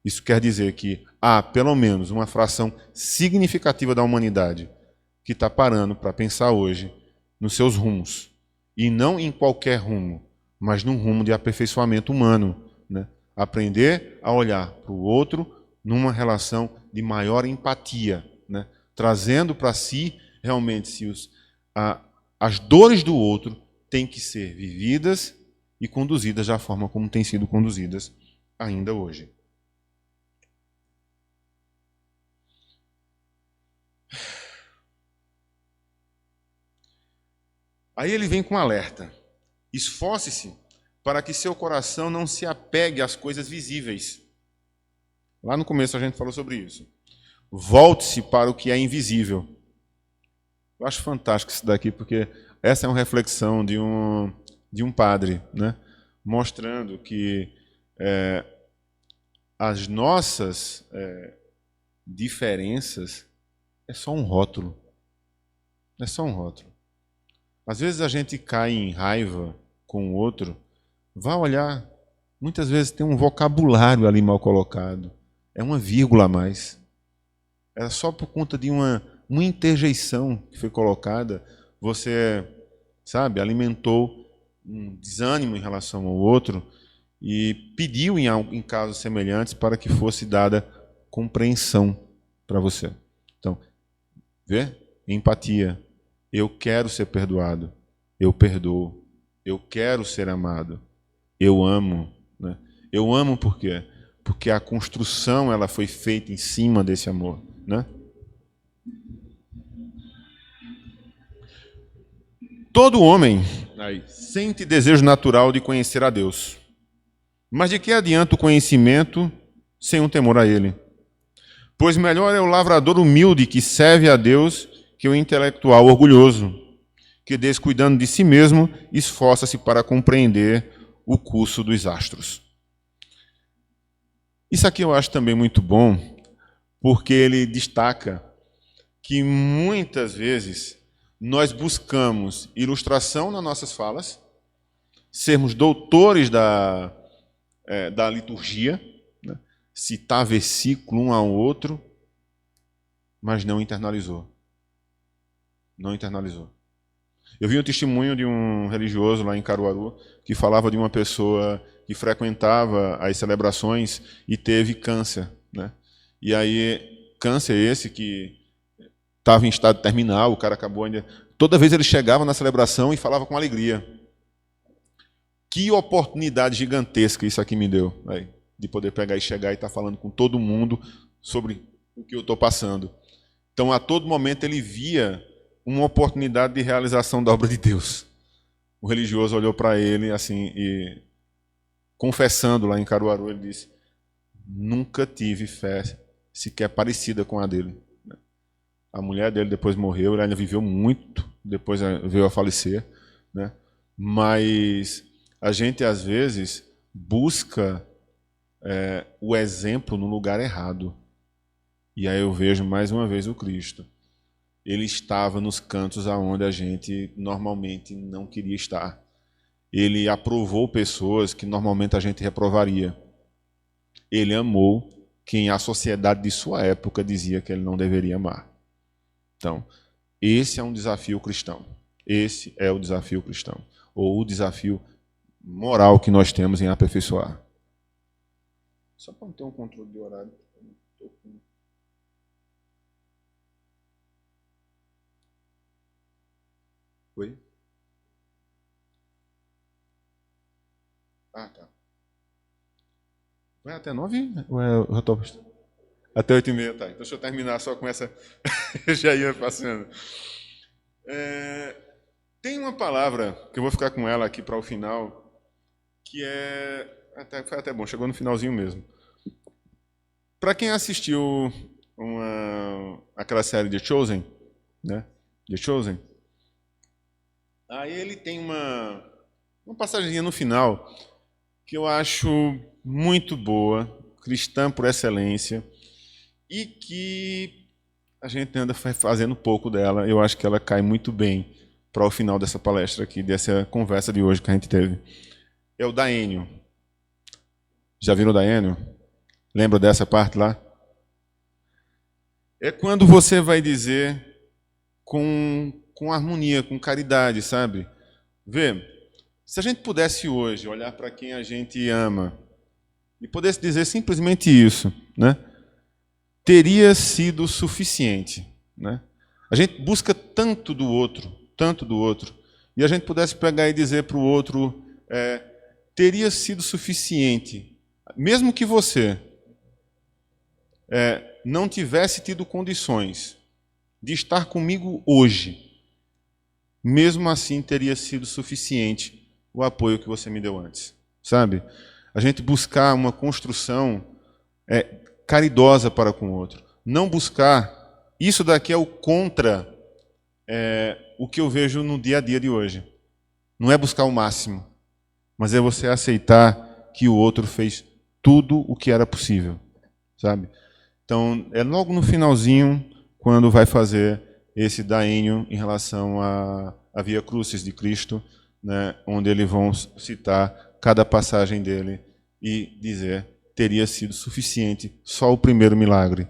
isso quer dizer que há pelo menos uma fração significativa da humanidade que está parando para pensar hoje nos seus rumos. E não em qualquer rumo, mas num rumo de aperfeiçoamento humano. Né? Aprender a olhar para o outro numa relação de maior empatia, né? Trazendo para si realmente se as dores do outro têm que ser vividas e conduzidas da forma como têm sido conduzidas ainda hoje. Aí ele vem com um alerta. Esforce-se para que seu coração não se apegue às coisas visíveis. Lá no começo a gente falou sobre isso. Volte-se para o que é invisível. Eu acho fantástico isso daqui, porque essa é uma reflexão de um padre, né? Mostrando que as nossas diferenças é só um rótulo. É só um rótulo. Às vezes a gente cai em raiva com o outro, vá olhar, muitas vezes tem um vocabulário ali mal colocado, é uma vírgula a mais. É só por conta de uma interjeição que foi colocada, você, sabe, alimentou um desânimo em relação ao outro e pediu em casos semelhantes para que fosse dada compreensão para você. Então, vê? Empatia. Eu quero ser perdoado. Eu perdoo. Eu quero ser amado. Eu amo. Né? Eu amo por quê? Porque a construção ela foi feita em cima desse amor. Né? Todo homem sente desejo natural de conhecer a Deus. Mas de que adianta o conhecimento sem um temor a Ele? Pois melhor é o lavrador humilde que serve a Deus que o intelectual orgulhoso, que descuidando de si mesmo, esforça-se para compreender o curso dos astros. Isso aqui eu acho também muito bom, porque ele destaca que muitas vezes nós buscamos ilustração nas nossas falas, sermos doutores da liturgia, né? Citar versículo um ao outro, mas não internalizou. Não internalizou. Eu vi um testemunho de um religioso lá em Caruaru que falava de uma pessoa que frequentava as celebrações e teve câncer, né? E aí, câncer esse que estava em estado terminal, o cara acabou ainda... Toda vez ele chegava na celebração e falava com alegria. Que oportunidade gigantesca isso aqui me deu, aí, de poder pegar e chegar e estar falando com todo mundo sobre o que eu estou passando. Então, a todo momento, ele via uma oportunidade de realização da obra de Deus. O religioso olhou para ele assim e, confessando lá em Caruaru, ele disse: nunca tive fé sequer parecida com a dele. A mulher dele depois morreu, ele ainda viveu muito, depois veio a falecer, né? Mas a gente, às vezes, busca o exemplo no lugar errado. E aí eu vejo mais uma vez o Cristo. Ele estava nos cantos aonde a gente normalmente não queria estar. Ele aprovou pessoas que normalmente a gente reprovaria. Ele amou quem a sociedade de sua época dizia que ele não deveria amar. Então, esse é um desafio cristão. Esse é o desafio cristão. Ou o desafio moral que nós temos em aperfeiçoar. Só para não ter um controle de horário. Oi? Ah, tá. Vai até 9? Ou eu tô... Até 8h30, tá. Então deixa eu terminar só com essa... eu já ia passando. Tem uma palavra, que eu vou ficar com ela aqui para o final, que foi até bom, chegou no finalzinho mesmo. Para quem assistiu aquela série The Chosen, né? The Chosen, aí ele tem uma passagemzinha no final que eu acho muito boa, cristã por excelência, e que a gente anda fazendo pouco dela. Eu acho que ela cai muito bem para o final dessa palestra aqui, dessa conversa de hoje que a gente teve. É o Daênio. Já viram o Daênio? Lembra dessa parte lá? É quando você vai dizer com harmonia, com caridade, sabe? Vê, se a gente pudesse hoje olhar para quem a gente ama e pudesse dizer simplesmente isso, né? Teria sido suficiente, né? A gente busca tanto do outro, e a gente pudesse pegar e dizer para o outro, teria sido suficiente, mesmo que você não tivesse tido condições de estar comigo hoje, mesmo assim teria sido suficiente o apoio que você me deu antes, sabe? A gente buscar uma construção caridosa para com o outro. Não buscar... Isso daqui é o contra o que eu vejo no dia a dia de hoje. Não é buscar o máximo, mas é você aceitar que o outro fez tudo o que era possível, sabe? Então, é logo no finalzinho, quando vai fazer esse daínio em relação à Via Crucis de Cristo, né, onde eles vão citar cada passagem dele e dizer teria sido suficiente só o primeiro milagre,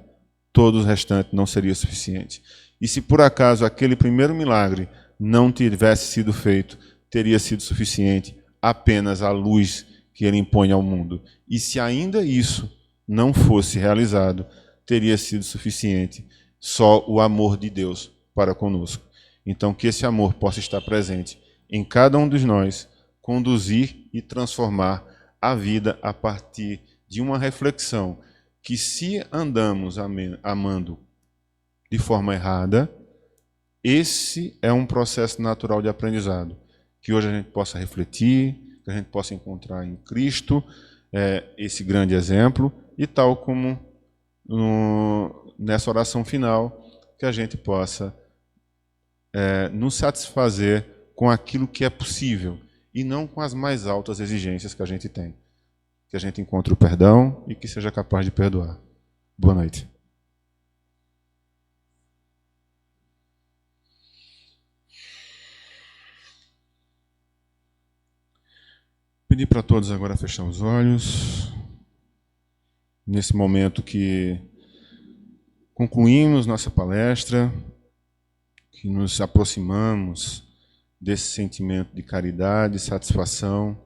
todo o restante não seria suficiente. E se por acaso aquele primeiro milagre não tivesse sido feito, teria sido suficiente apenas a luz que ele impõe ao mundo. E se ainda isso não fosse realizado, teria sido suficiente só o amor de Deus para conosco. Então, que esse amor possa estar presente em cada um de nós, conduzir e transformar a vida a partir de uma reflexão que, se andamos amando de forma errada, esse é um processo natural de aprendizado, que hoje a gente possa refletir, que a gente possa encontrar em Cristo esse grande exemplo, e tal como nessa oração final, que a gente possa nos satisfazer com aquilo que é possível e não com as mais altas exigências que a gente tem. Que a gente encontre o perdão e que seja capaz de perdoar. Boa noite. Pedir para todos agora fechar os olhos. Nesse momento que concluímos nossa palestra, que nos aproximamos desse sentimento de caridade, satisfação,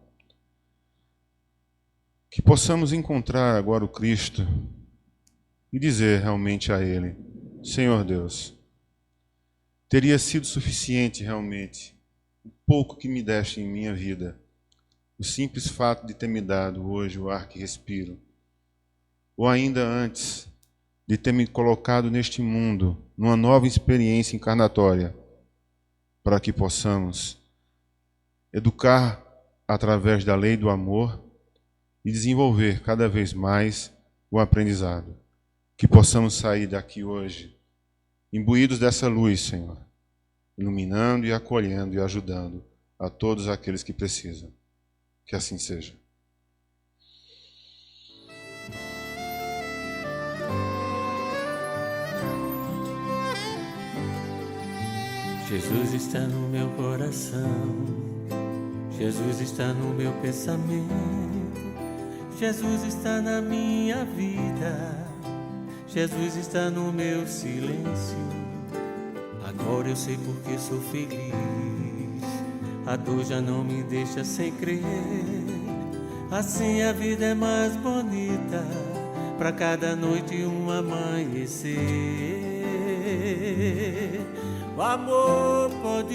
que possamos encontrar agora o Cristo e dizer realmente a Ele: Senhor Deus, teria sido suficiente realmente o pouco que me deste em minha vida, o simples fato de ter me dado hoje o ar que respiro, ou ainda antes, de ter me colocado neste mundo, numa nova experiência encarnatória, para que possamos educar através da lei do amor e desenvolver cada vez mais o aprendizado. Que possamos sair daqui hoje imbuídos dessa luz, Senhor, iluminando e acolhendo e ajudando a todos aqueles que precisam. Que assim seja. Jesus está no meu coração, Jesus está no meu pensamento, Jesus está na minha vida, Jesus está no meu silêncio. Agora eu sei porque sou feliz, a dor já não me deixa sem crer. Assim a vida é mais bonita, pra cada noite um amanhecer. O amor pode